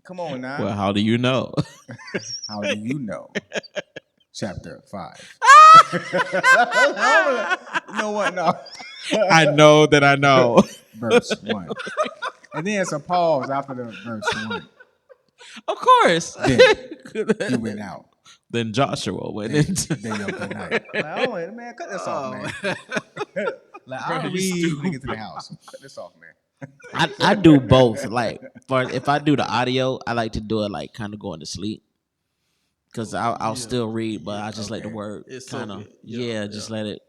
Come on now. Well, how do you know? How do you know? Chapter 5. You know what? No. I know that I know. Verse 1. And then it's a pause after the verse 1. Of course. Then he went out. Then Joshua went into. Then yo, good night. Like, oh man, cut this off, man. Like I don't you read stupid. niggas to the house. Cut this off, man. I do both. Like, for if I do the audio, I like to do it like kind of going to sleep. Cause I'll still read, but I just let the word It's so kind of good. Yeah, just let it.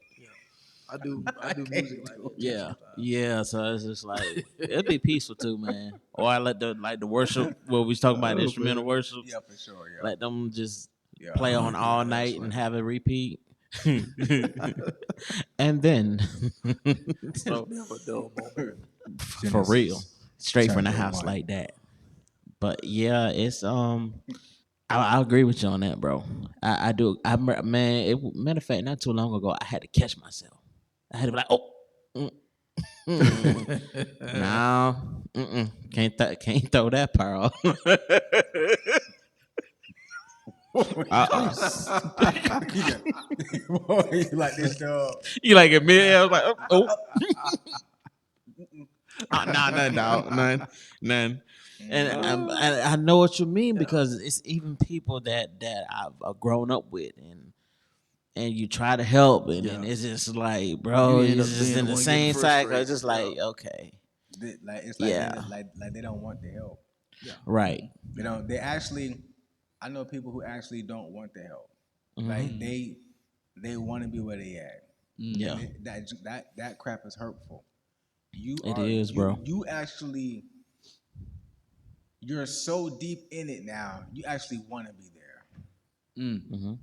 I do music like that. Yeah. So it's just like it'd be peaceful too, man. Or I let the worship. What we was talking about instrumental worship. Yeah, for sure. Yeah. Let them just Yeah, play I on like all that. night That's and funny. have it repeat. And then, so Never dull moment. for real, straight from the chapter house 1. like that. But yeah, it's I agree with you on that, bro. I do. Matter of fact, not too long ago, I had to catch myself. I had to be like, oh, no, can't throw that pearl. Boy, you like this dog. You like it mid? I was like, oh. Nah, none, dog, none. And I know what you mean because it's even people that I've grown up with, and you try to help, and then it's just like, bro, You end it's up just being in the the one getting same cycle. It's frustrated, just like, okay, Like it's like Yeah. they don't want the help. right, You know, they actually. I know people who actually don't want the help. Like they want to be where they at. yeah, And that crap is hurtful. it is, bro. You actually, you're so deep in it now. You actually want to be there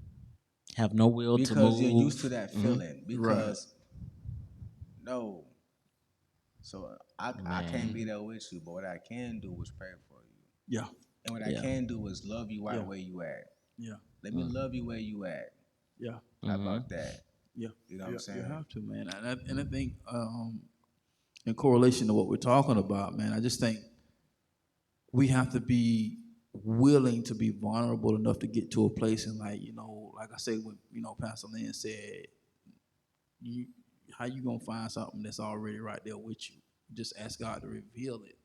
Have no will to because move. you're used to that feeling. Because no, so I can't be there with you. But what I can do is pray for you. Yeah. And what I can do is love you right where you at. Yeah. Let me love you where you at. Yeah. How about that? Yeah. You know what I'm saying? You have to, man. And I think in correlation to what we're talking about, man, I just think we have to be willing to be vulnerable enough to get to a place and like I say when Pastor Lynn said, how you gonna find something that's already right there with you? Just ask God to reveal it.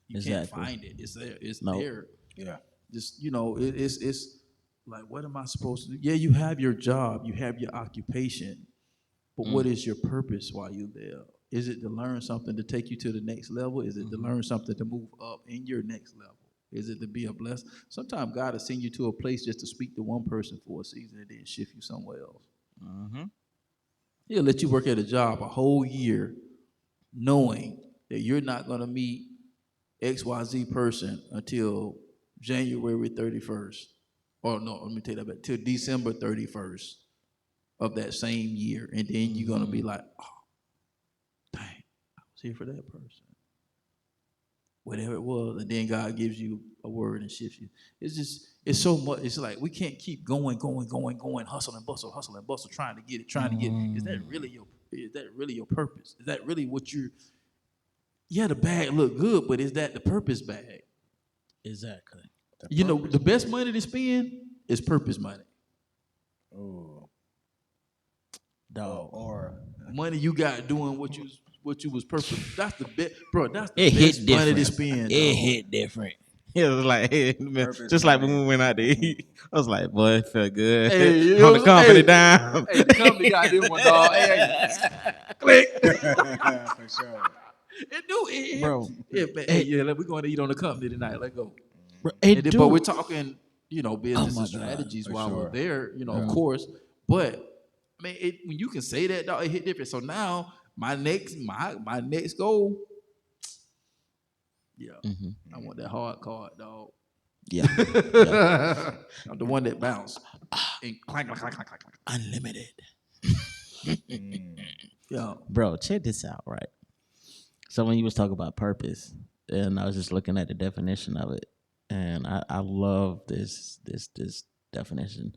You can't find it. It's there. It's there. Yeah. Just it's like, what am I supposed to do? Yeah, you have your job, you have your occupation, but what is your purpose while you're there? Is it to learn something to take you to the next level? Is it to learn something to move up in your next level? Is it to be a blessing? Sometimes God will send you to a place just to speak to one person for a season and then shift you somewhere else. He'll let you work at a job a whole year knowing that you're not going to meet XYZ person until January 31st. Or no, let me take that back, till December 31st of that same year. And then you're going to be like, oh, dang, I was here for that person. Whatever it was. And then God gives you a word and shifts you. It's so much. It's like we can't keep going, hustle and bustle, trying to get it. Is that really your purpose? Is that really what you're, yeah, the bag look good, but is that the purpose bag? Exactly. The best money to spend is purpose money. Oh. Dog. Or money you got doing what you was purpose. That's the best, bro. That's the It best hit money to different. spend. It dog. hit different. It was like, Purpose just like money. when we went out to eat. I was like, boy, it felt good. Hey, you know On the what I'm company saying? down. Hey, the company got this one, dog. Hey, click. for sure. It do, Bro. Yeah, man. Hey, yeah, we're going to eat on the company tonight. Let's go. Bro, But we're talking, business my and strategies For while sure. we're there, of course. But I mean, when you can say that, dog, it hit different. So now my next goal, I want that hard card, dog. Yeah. I'm the one that bounced and clank, clank, clank, clank, clank, clank. Unlimited. Yeah. Bro, check this out, right? So when you was talking about purpose, and I was just looking at the definition of it, and I love this definition.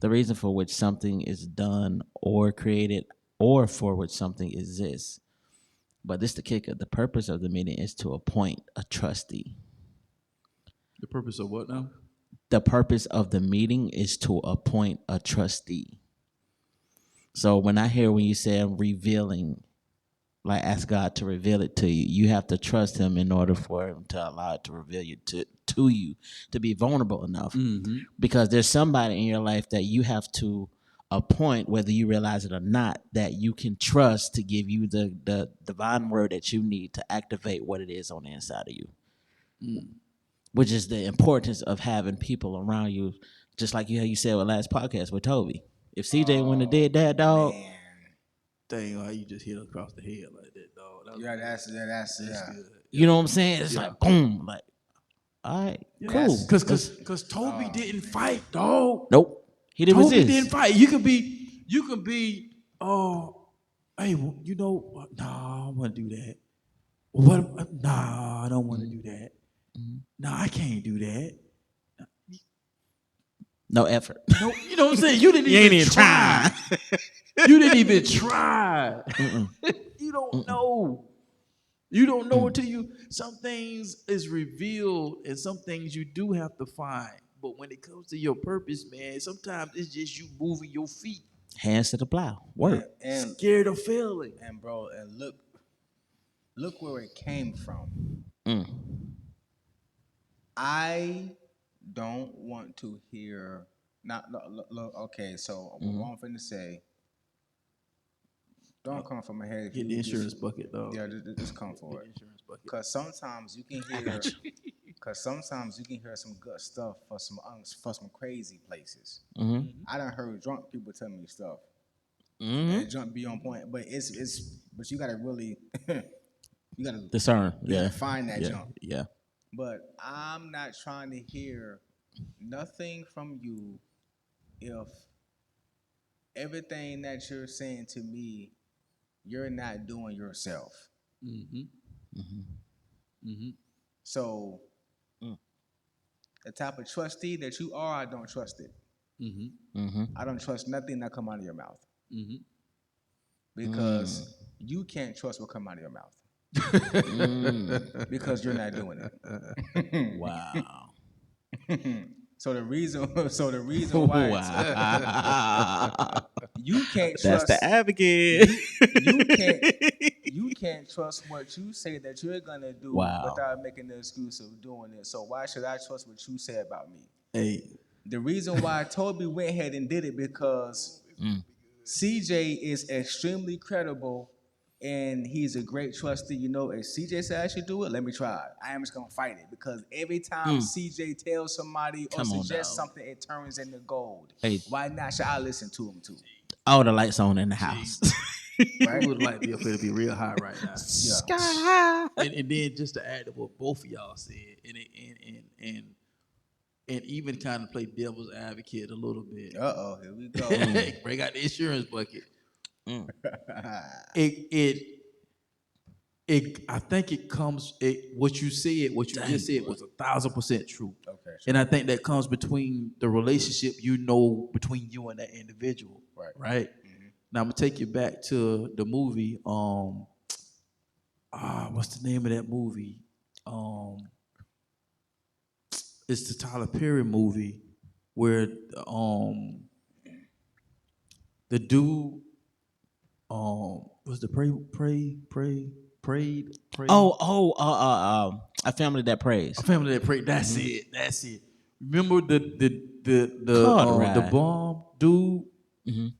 The reason for which something is done or created or for which something exists. But this the kicker. The purpose of the meeting is to appoint a trustee. The purpose of what now? The purpose of the meeting is to appoint a trustee. So when you say revealing, like ask God to reveal it to you. You have to trust Him in order for Him to allow it to reveal you to you, to be vulnerable enough. Because there's somebody in your life that you have to appoint, whether you realize it or not, that you can trust to give you the divine word that you need to activate what it is on the inside of you. Which is the importance of having people around you, just like you said with last podcast with Toby. If CJ wouldn't have did that, dog. Man. Dang, how you just hit across the head like that, dog. That was Yeah, good. that's good. You know what I'm saying? It's Yeah. like boom, like, all right, cool. Cause Toby didn't fight, dog. Nope, he didn't Toby resist. didn't fight. You could be. Oh, hey, well, you know, what? Nah, I don't want to do that. What? Nah, I don't want to do that. Nah, I can't do that. No effort. No, you know what I'm saying? You didn't even try. You didn't even try. You don't know. You don't know until you. Some things is revealed, and some things you do have to find. But when it comes to your purpose, man, sometimes it's just you moving your feet, Hands to the plow. Work. And scared of failing. and bro, and look where it came from. I don't want to hear. Look, okay, so what I'm finna say. Don't come from my head. Get the insurance bucket, though. Yeah, just come for it. Insurance bucket. Cause sometimes you can hear. Cause sometimes you can hear some good stuff for some crazy places. I done heard drunk people tell me stuff. And drunk be on point, but but you gotta really you gotta Discern. you Yeah. gotta find that Yeah. jump. Yeah. But I'm not trying to hear nothing from you if everything that you're saying to me, you're not doing yourself. So the type of trustee that you are, I don't trust it. I don't trust nothing that come out of your mouth. Because you can't trust what come out of your mouth. Because you're not doing it. Wow. So the reason why you can't trust. That's the advocate. You can't trust what you say that you're gonna do without making the excuse of doing it. So why should I trust what you say about me? Hey, The reason why Toby went ahead and did it because CJ is extremely credible and he's a great trustee. You know, if CJ said I should do it, let me try it. I am just gonna fight it because every time CJ tells somebody or suggests something, it turns into gold. Hey. Why not should I listen to him too? All the lights on in the house. Right? it would like be up here to be real high right now. Sky high. And then just to add to what both of y'all said, and even kind of play devil's advocate a little bit. Here we go. Break out the insurance bucket. I think it comes. What you just said was 1,000% true. Okay. Sure. And I think that comes between the relationship between you and that individual. Right. Now I'm gonna take you back to the movie. What's the name of that movie? It's the Tyler Perry movie where the dude was the prayed. A family that prays. A family that prayed. That's it. Remember the bomb dude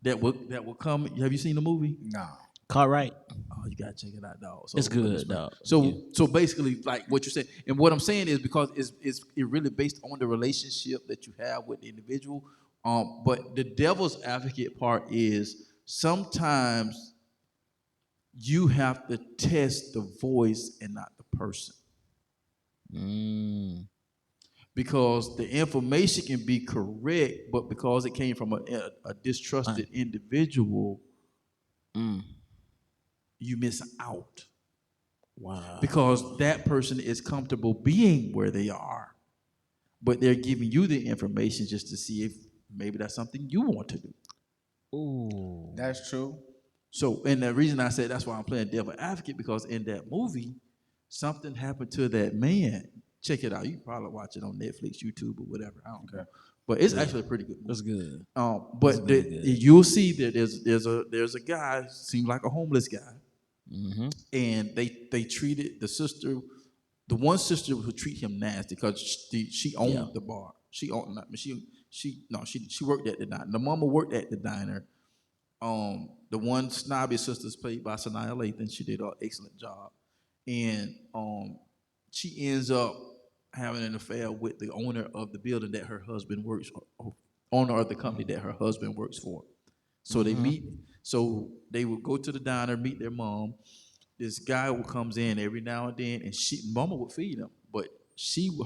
that will come. Have you seen the movie? Nah. Cartwright. Oh, you gotta check it out, dog. So, It's good, dog. So basically, like what you're saying, and what I'm saying is because it's really based on the relationship that you have with the individual. But the devil's advocate part is sometimes you have to test the voice and not the person. Because the information can be correct, but because it came from a distrusted individual, you miss out. Wow. Because that person is comfortable being where they are, but they're giving you the information just to see if maybe that's something you want to do. Ooh. That's true. So, and the reason I said that's why I'm playing devil advocate, because in that movie, something happened to that man. Check it out. You can probably watch it on Netflix, YouTube, or whatever. I don't care. But it's actually a pretty good movie. That's good. But you'll see that there's a guy, seems like a homeless guy, and they treated the sister, the one sister would treat him nasty because she owned the bar. She owned not she worked at the diner. The mama worked at the diner. The one snobby sister is played by Sanaa Lathan. She did an excellent job, and she ends up having an affair with the owner of the building that her husband works, owner of the company that her husband works for. So they meet. So they would go to the diner, meet their mom. This guy would comes in every now and then, and mama would feed him. But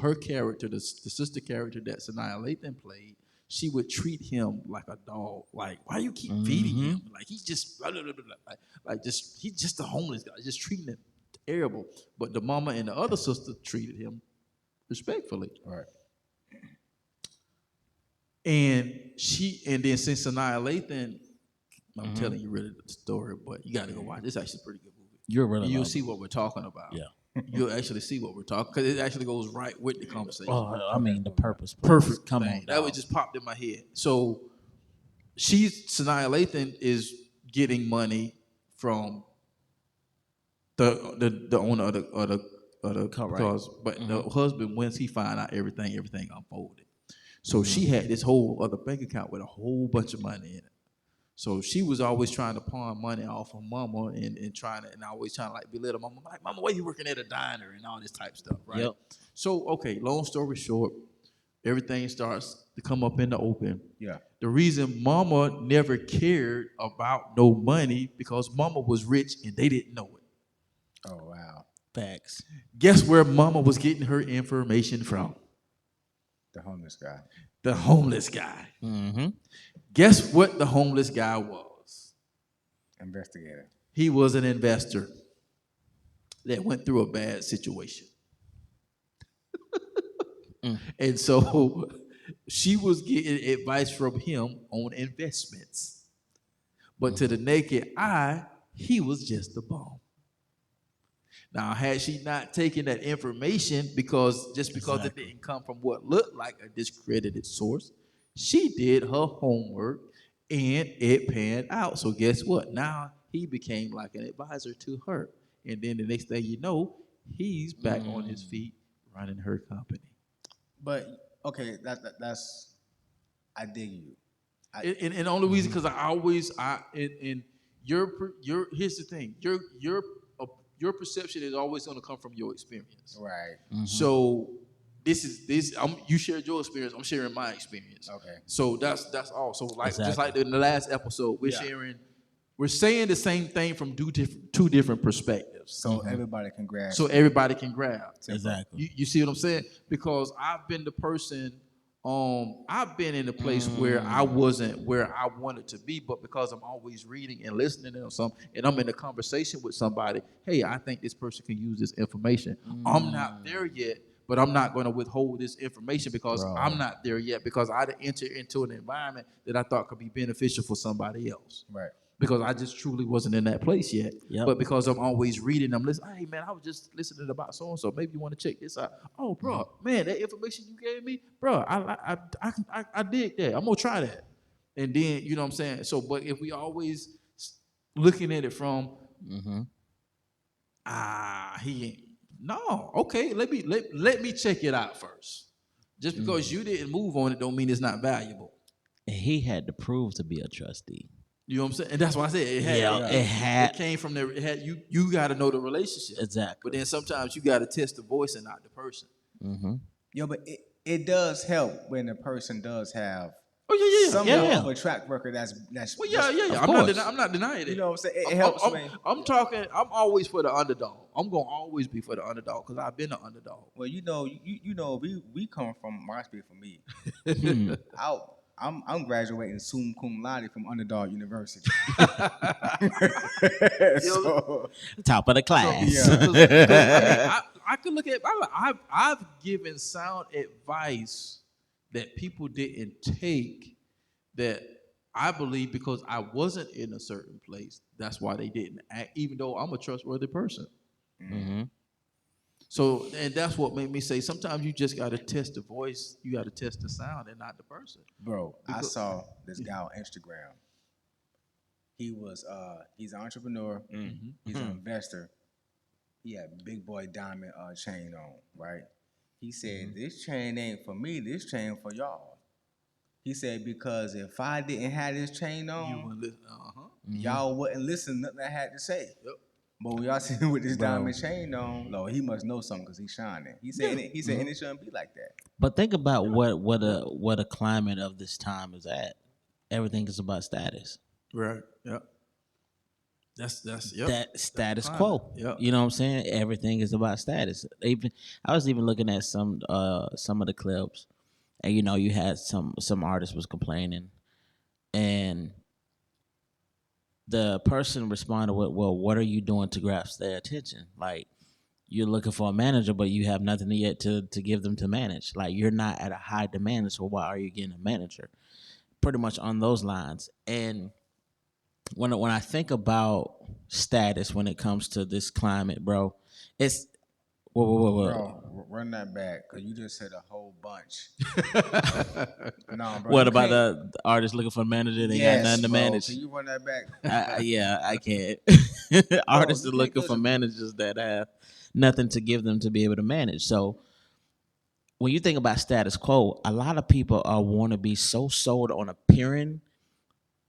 her character, the sister character that Sanaa Lathan played, she would treat him like a dog. Like, why you keep feeding him? Like he's just blah, blah, blah, blah. He's just a homeless guy, just treating him terrible. But the mama and the other sister treated him respectfully. Right. And then since Sanaa Lathan, I'm telling you really the story, but you got to go watch. It's actually a pretty good movie. You'll see what we're talking about. Yeah. You'll actually see what we're talking, because it actually goes right with the conversation. I mean, the purpose. Perfect. Come thing. on. That would just popped in my head. So Sanaa Lathan is getting money from the owner of the cause, but the husband, once he find out everything unfolded. So she had this whole other bank account with a whole bunch of money in it. So she was always trying to pawn money off of mama and always trying to like belittle mama. Like, mama, why you working at a diner and all this type stuff, right? Yep. So, okay, long story short, everything starts to come up in the open. Yeah. The reason mama never cared about no money because mama was rich and they didn't know it. Oh, wow. Facts. Guess where mama was getting her information from? The homeless guy. The homeless guy. Mm-hmm. Guess what the homeless guy was? Investigator. He was an investor that went through a bad situation. And so she was getting advice from him on investments. But to the naked eye, he was just a bum. Now, had she not taken that information because it didn't come from what looked like a discredited source, she did her homework and it panned out. So guess what? Now he became like an advisor to her. And then the next thing you know, he's back on his feet running her company. But okay, that's I dig you. And the only reason, because here's the thing, your perception is always going to come from your experience. Right. Mm-hmm. So you shared your experience, I'm sharing my experience. Okay. So that's all. So just like in the last episode, we're saying the same thing from two different perspectives. So everybody can grab. Exactly. You see what I'm saying? Because I've been the person, I've been in a place where I wasn't where I wanted to be, but because I'm always reading and listening to something, and I'm in a conversation with somebody, hey, I think this person can use this information. I'm not there yet, but I'm not going to withhold this information because I'm not there yet, because I'd enter into an environment that I thought could be beneficial for somebody else. Right. Because I just truly wasn't in that place yet. Yep. But because I'm always reading, I'm listening. Hey, man, I was just listening about so-and-so. Maybe you want to check this out. Oh, bro, man, that information you gave me, bro, I dig that. I'm going to try that. And then, you know what I'm saying? So, but if we always looking at it from, he ain't. No, okay, let me check it out first. Just because you didn't move on it don't mean it's not valuable. And he had to prove to be a trustee. You know what I'm saying? And that's why I said it came from there. You got to know the relationship. Exactly. But then sometimes you got to test the voice and not the person. Mm-hmm. Yo, but it does help when the person does have some of a track record that's well, yeah. I'm not denying it. You know what I'm saying? It helps. I'm always for the underdog. I'm gonna always be for the underdog because I've been an underdog. Well, you know, we come from. I speak for me. I'm graduating summa cum laude from Underdog University. So, top of the class. I could look at. I've given sound advice that people didn't take, that I believe because I wasn't in a certain place, that's why they didn't act, even though I'm a trustworthy person. Mm-hmm. So, and that's what made me say sometimes you just got to test the voice, you got to test the sound and not the person. Bro, I saw this guy on Instagram. He's an entrepreneur. He's an investor. He had big boy diamond chain on, right? He said, "This chain ain't for me. This chain for y'all." He said, "Because if I didn't have this chain on, You want to listen? y'all wouldn't listen to nothing I had to say." But when y'all see him with this diamond chain on, Lord, he must know something because he's shining. He said, and it shouldn't be like that. But think about what a climate of this time is at. Everything is about status. Right. Yep. That's yep. That status That's quo. Yep. You know what I'm saying? Everything is about status. Even I was even looking at some of the clips, and you had some artists was complaining, and the person responded with, "Well, what are you doing to grasp their attention? Like you're looking for a manager, but you have nothing yet to give them to manage. Like you're not at a high demand, so why are you getting a manager?" Pretty much on those lines. And when I think about status when it comes to this climate, bro, it's whoa. Bro, run that back because you just said a whole bunch. No, bro. What about the artist looking for a manager? They got nothing to manage. Can you run that back? I can't. Artists are looking for managers that have nothing to give them to be able to manage. So when you think about status quo, a lot of people want to be so sold on appearing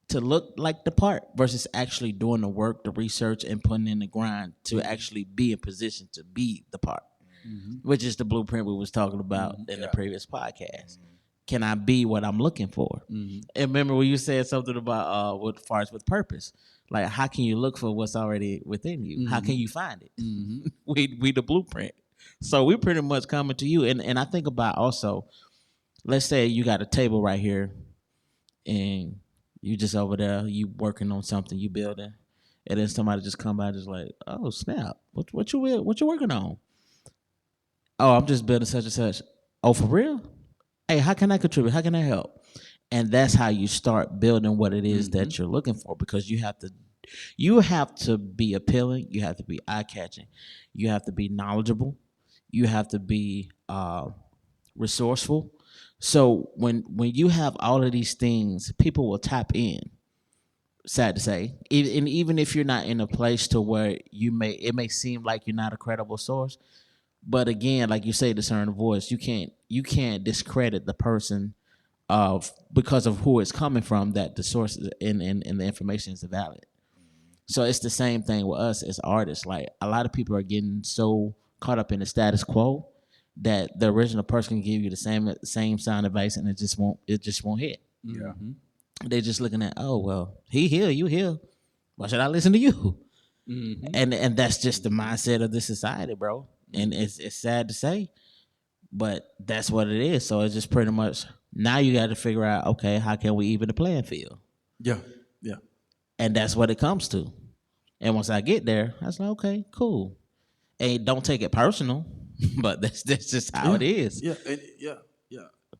to look like the part versus actually doing the work, the research, and putting in the grind to actually be in position to be the part, which is the blueprint we was talking about in the previous podcast. Can I be what I'm looking for? And remember when you said something about as far as with purpose, like how can you look for what's already within you? How can you find it? We the blueprint. So we pretty much coming to you, and I think about also, let's say you got a table right here, and you just over there, you working on something, you building, and then somebody just come by, just like, oh snap, what you working on? Oh, I'm just building such and such. Oh, for real? Hey, how can I contribute? How can I help? And that's how you start building what it is that you're looking for, because you have to be appealing, you have to be eye catching, you have to be knowledgeable, you have to be resourceful. So when you have all of these things, people will tap in. Sad to say, even if you're not in a place to where it may seem like you're not a credible source, but again, like you say, discern the voice. You can't discredit the person because of who it's coming from. That the source and the information is valid. So it's the same thing with us as artists. Like a lot of people are getting so caught up in the status quo that the original person can give you the same sound advice and it just won't hit. Yeah. They're just looking at, oh well, he here, you here. Why should I listen to you? And that's just the mindset of this society, bro. And it's sad to say, but that's what it is. So it's just pretty much now you got to figure out, okay, how can we even the playing field? Yeah. And that's what it comes to. And once I get there, I was like, okay, cool. And don't take it personal, but that's just how it is. Yeah.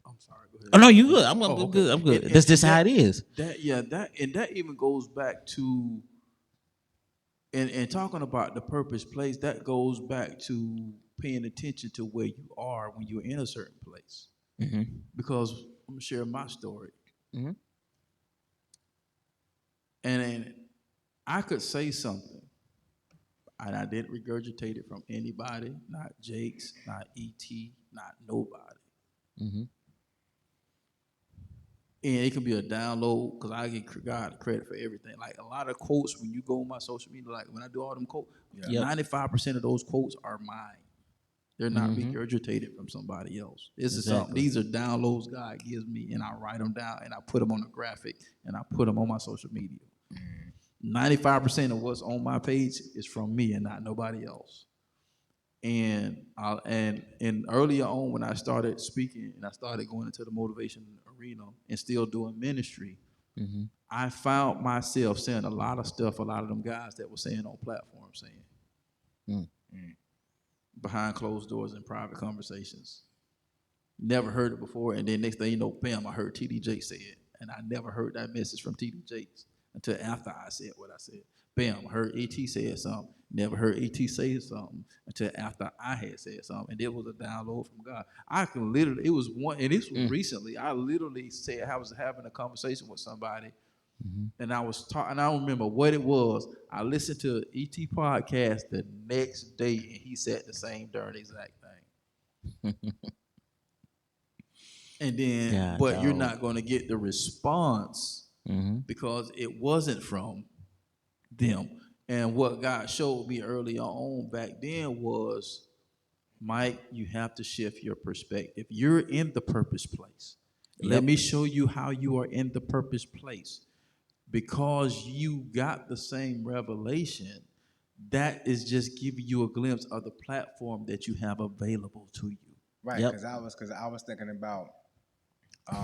I'm sorry. Go ahead. Oh no, you good. I'm okay. good. I'm good. That's just how it is. That even goes back to and talking about the purpose place. That goes back to paying attention to where you are when you're in a certain place. Because I'm gonna share my story. And I could say something, and I didn't regurgitate it from anybody, not Jake's, not E.T., not nobody. And it can be a download, because I give God credit for everything. Like a lot of quotes, when you go on my social media, like when I do all them quotes, 95% of those quotes are mine. They're not regurgitated from somebody else. This is something. These are downloads God gives me, and I write them down, and I put them on a graphic, and I put them on my social media. 95% of what's on my page is from me and not nobody else. And earlier on when I started speaking and I started going into the motivation arena and still doing ministry, I found myself saying a lot of stuff a lot of them guys that were saying on platforms saying. Behind closed doors in private conversations. Never heard it before, and then next thing you know, bam, I heard T.D. Jakes say it. And I never heard that message from T.D. Jakes until after I said what I said. Bam, I heard A.T. say something. Never heard A.T. say something until after I had said something. And it was a download from God. I can literally, it was one, and this was recently, I literally said I was having a conversation with somebody, And I was talking. I don't remember what it was. I listened to ET podcast the next day, and he said the same darn exact thing. And then, Yeah, but you're dog. not going to get the response because it wasn't from them. And what God showed me early on back then was, Mike, you have to shift your perspective. You're in the purpose place. Let me show you how you are in the purpose place. Because you got the same revelation, that is just giving you a glimpse of the platform that you have available to you. Right, Yep. because I was thinking about,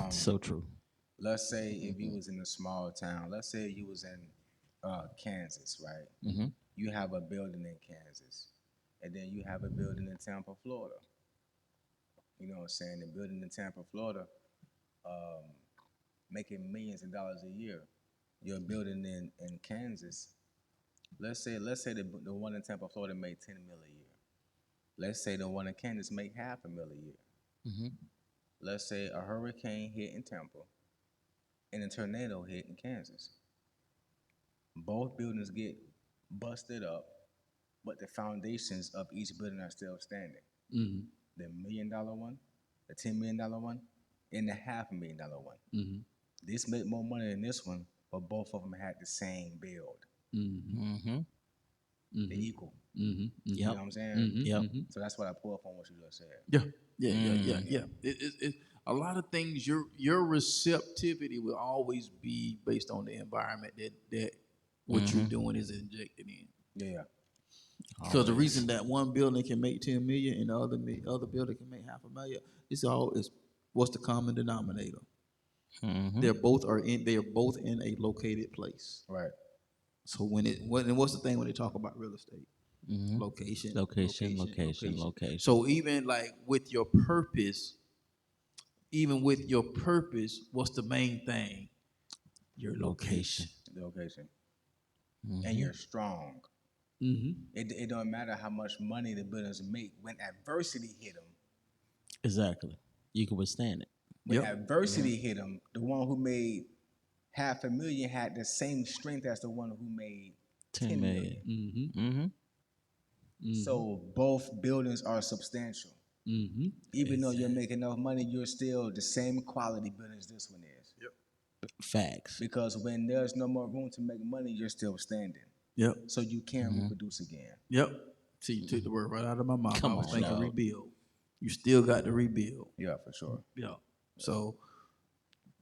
So true. let's say if you was in a small town, let's say you was in Kansas, right? You have a building in Kansas, and then you have a building in Tampa, Florida. You know what I'm saying? The building in Tampa, Florida, making millions of dollars a year. Your building in Kansas, let's say the one in Tampa, Florida made $10 million a year. Let's say the one in Kansas make $500,000 a year. Let's say a hurricane hit in Tampa and a tornado hit in Kansas. Both buildings get busted up, but the foundations of each building are still standing. The $1 million one, the $10 million one, and the $500,000 one. This made more money than this one, but both of them had the same build. They equal. You know what I'm saying? Yep. So that's what I pull up on what you just said. Yeah. A lot of things, your receptivity will always be based on the environment that what you're doing is injected in. Yeah. Because the reason that one building can make 10 million and the other building can make $500,000, it's all is what's the common denominator. They are both in a located place. Right. So what's the thing when they talk about real estate? Location. So even like with your purpose, what's the main thing? Your location. The location. And you're strong. It don't matter how much money the buildings make. When adversity hit them, Exactly. You can withstand it. when adversity hit them, the one who made $500,000 had the same strength as the one who made 10 million. So both buildings are substantial. Even though you're making enough money, you're still the same quality building as this one is. Facts. Because when there's no more room to make money, you're still standing. So you can reproduce again. See, you took the word right out of my mouth. Come I was on, thinking dog. rebuild. You still got to rebuild. Yeah, for sure. Yeah. So,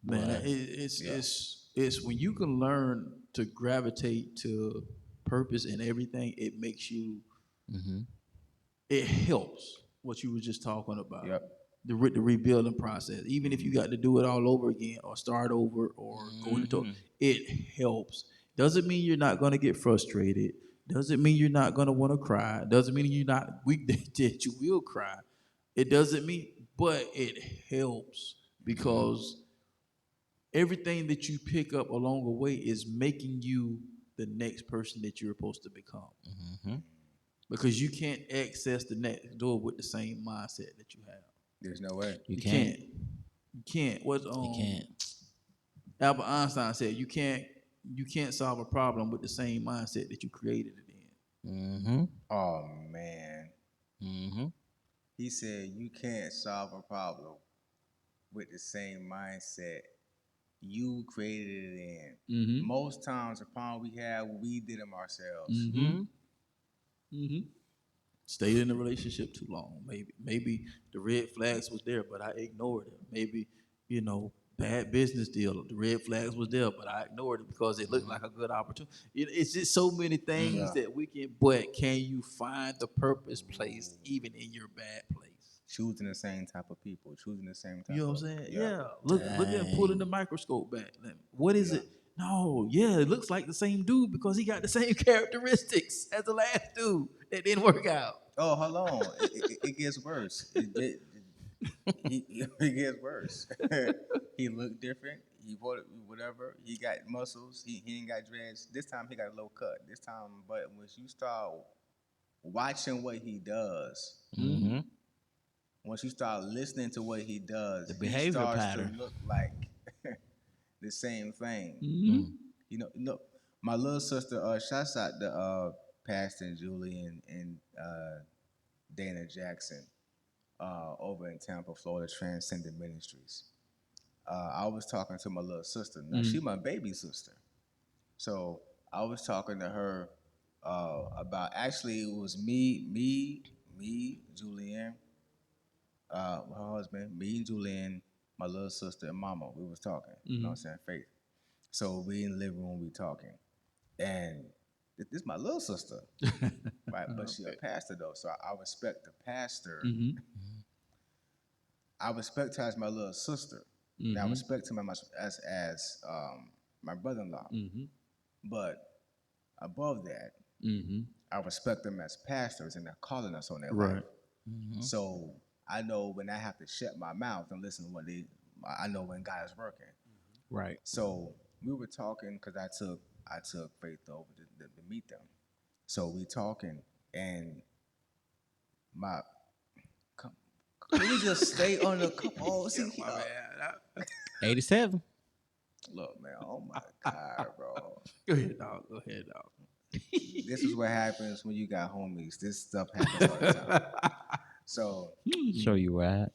man, it's when you can learn to gravitate to purpose and everything, it makes you. It helps what you were just talking about. The rebuilding process. Even if you got to do it all over again or start over or go into it helps. Doesn't mean you're not going to get frustrated. Doesn't mean you're not going to want to cry. Doesn't mean you're not weak that you will cry. It doesn't mean, but it helps because everything that you pick up along the way is making you the next person that you're supposed to become. Because you can't access the next door with the same mindset that you have. There's no way. You can't. You can't. You can't. Albert Einstein said you can't solve a problem with the same mindset that you created it in. Oh man. He said you can't solve a problem with the same mindset you created it in. Most times the problem we have, we did them ourselves. Stayed in a relationship too long. Maybe the red flags was there, but I ignored it. Maybe, bad business deal. The red flags was there, but I ignored it because it looked like a good opportunity. It's just so many things that we can. But can you find the purpose place even in your bad place? Choosing the same type of people. Choosing the same type. You know what I'm saying? Yeah. Look at pulling the microscope back. What is it? No, it looks like the same dude because he got the same characteristics as the last dude that didn't work out. Oh, hold on. It gets worse. It gets worse. He looked different. He whatever. He got muscles. He ain't got dreads. This time he got a low cut. This time, but once you start watching what he does, once you start listening to what he does, the behavior he starts pattern to look like the same thing. Mm-hmm. My little sister, shouts out to Pastor Julian and Dana Jackson over in Tampa, Florida, Transcendent Ministries. I was talking to my little sister. Now, she my baby sister. So I was talking to her about, actually, it was me, Julian, her husband, me and Julian, my little sister, and mama. We was talking. You know what I'm saying? Faith. So we in the living room, we talking. And this is my little sister, right? But she a pastor, though. So I respect the pastor. Mm-hmm. I respect her as my little sister. And I respect him as my brother-in-law. Mm-hmm. But above that, Mm-hmm. I respect them as pastors and they're calling us on their Right. life. So I know when I have to shut my mouth and listen to I know when God is working. Right. So we were talking because I took Faith over to meet them. So we talking and can we just stay on the come on? See, 87. look, man, oh my God, bro. Go ahead, dog. This is what happens when you got homies. This stuff happens all the time. So Show you right.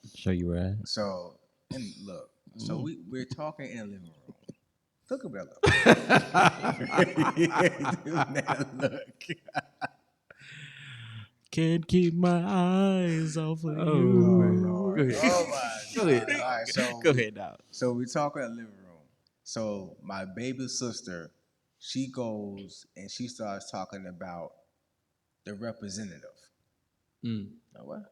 So and look, so we're talking in the living room. Look at that look. Can't keep my eyes off of Oh, you. Lord. Go ahead. Oh my Go ahead. God. All right, so Go ahead, dog. So we talk in the living room. So my baby sister, she goes and she starts talking about the representative. Mm. Now what?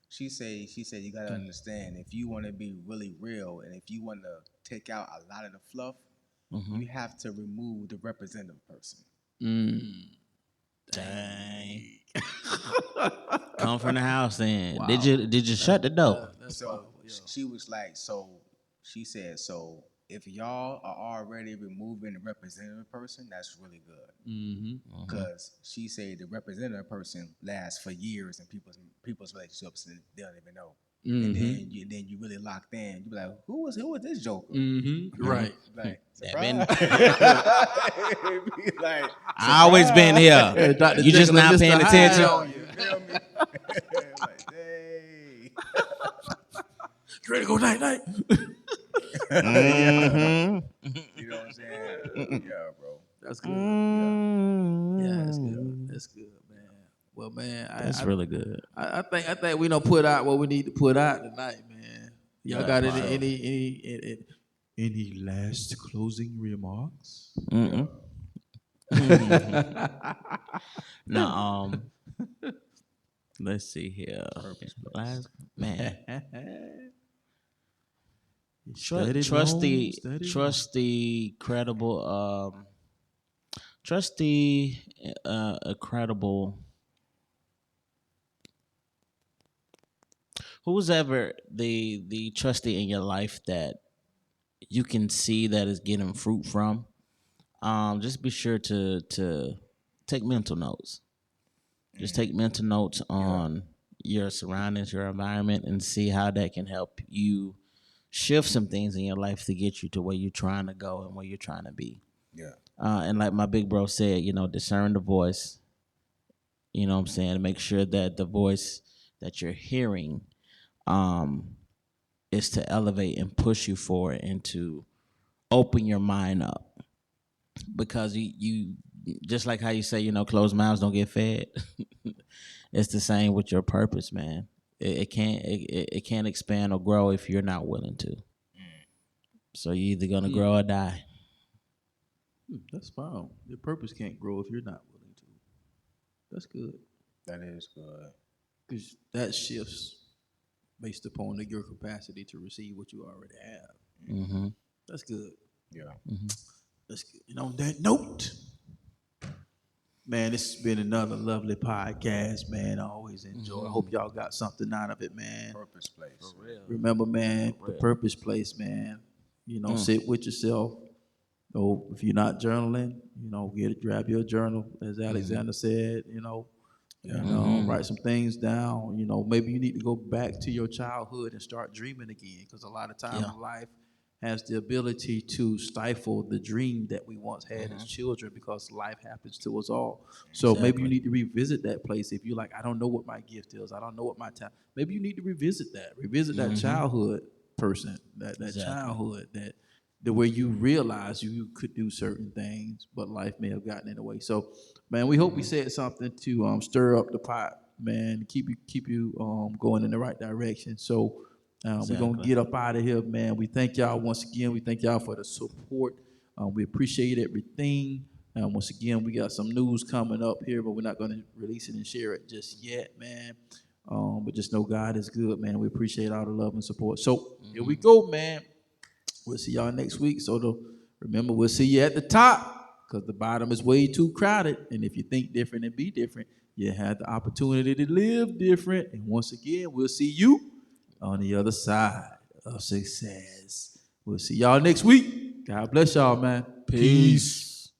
She said you gotta understand, if you want to be really real and if you want to take out a lot of the fluff, you have to remove the representative person. Dang. Come from the house then. Wow. Did you shut the door? So she was like, she said, so if y'all are already removing the representative person, that's really good. Because she said the representative person lasts for years in people's relationships and they don't even know. And then you really locked in. You be like, who was this joker? Right. Like, been- be like, I always been here. Dr. You just Jekyll and not Mr. paying Hyde. attention. you feel me? Like, dang. Ready to go night. You know what I'm saying? Yeah, bro. That's good. Yeah, that's good, man. Well, man, That's really good. I think we don't put out what we need to put out tonight, man. Y'all got any last closing remarks? Now, let's see here. Man, trust the credible, credible. Who's ever the trustee in your life that you can see that is getting fruit from, just be sure to take mental notes. Just take mental notes on your surroundings, your environment, and see how that can help you shift some things in your life to get you to where you're trying to go and where you're trying to be. Yeah. And like my big bro said, discern the voice. You know what I'm saying? Make sure that the voice that you're hearing is to elevate and push you forward and to open your mind up. Because you just like how you say, closed mouths don't get fed. It's the same with your purpose, man. It can't expand or grow if you're not willing to. So you're either gonna grow or die. That's fine. Your purpose can't grow if you're not willing to. That's good. That is good. Because that shifts based upon your capacity to receive what you already have. Mm-hmm. That's good. Yeah. That's good. And on that note, man, this has been another lovely podcast, man. I always enjoy. I hope y'all got something out of it, man. Purpose place. For real. Remember, man, the purpose place, man. Sit with yourself. If you're not journaling, grab your journal, as Alexandr said, write some things down. Maybe you need to go back to your childhood and start dreaming again. Because a lot of times in life, has the ability to stifle the dream that we once had as children because life happens to us all. So maybe you need to revisit that place. If you're like, I don't know what my gift is, I don't know what my talent. Maybe you need to revisit that childhood person, that childhood, that the way you realize you could do certain things, but life may have gotten in the way. So, man, we hope we said something to stir up the pot, man, keep you going in the right direction. So we're gonna get up out of here, man. We thank y'all once again. We thank y'all for the support. We appreciate everything. Once again, we got some news coming up here, but we're not gonna release it and share it just yet, man. But just know God is good, man. We appreciate all the love and support. So here we go, man. We'll see y'all next week. So remember, we'll see you at the top because the bottom is way too crowded. And if you think different and be different, you have the opportunity to live different. And once again, we'll see you on the other side of success. We'll see y'all next week. God bless y'all, man. Peace.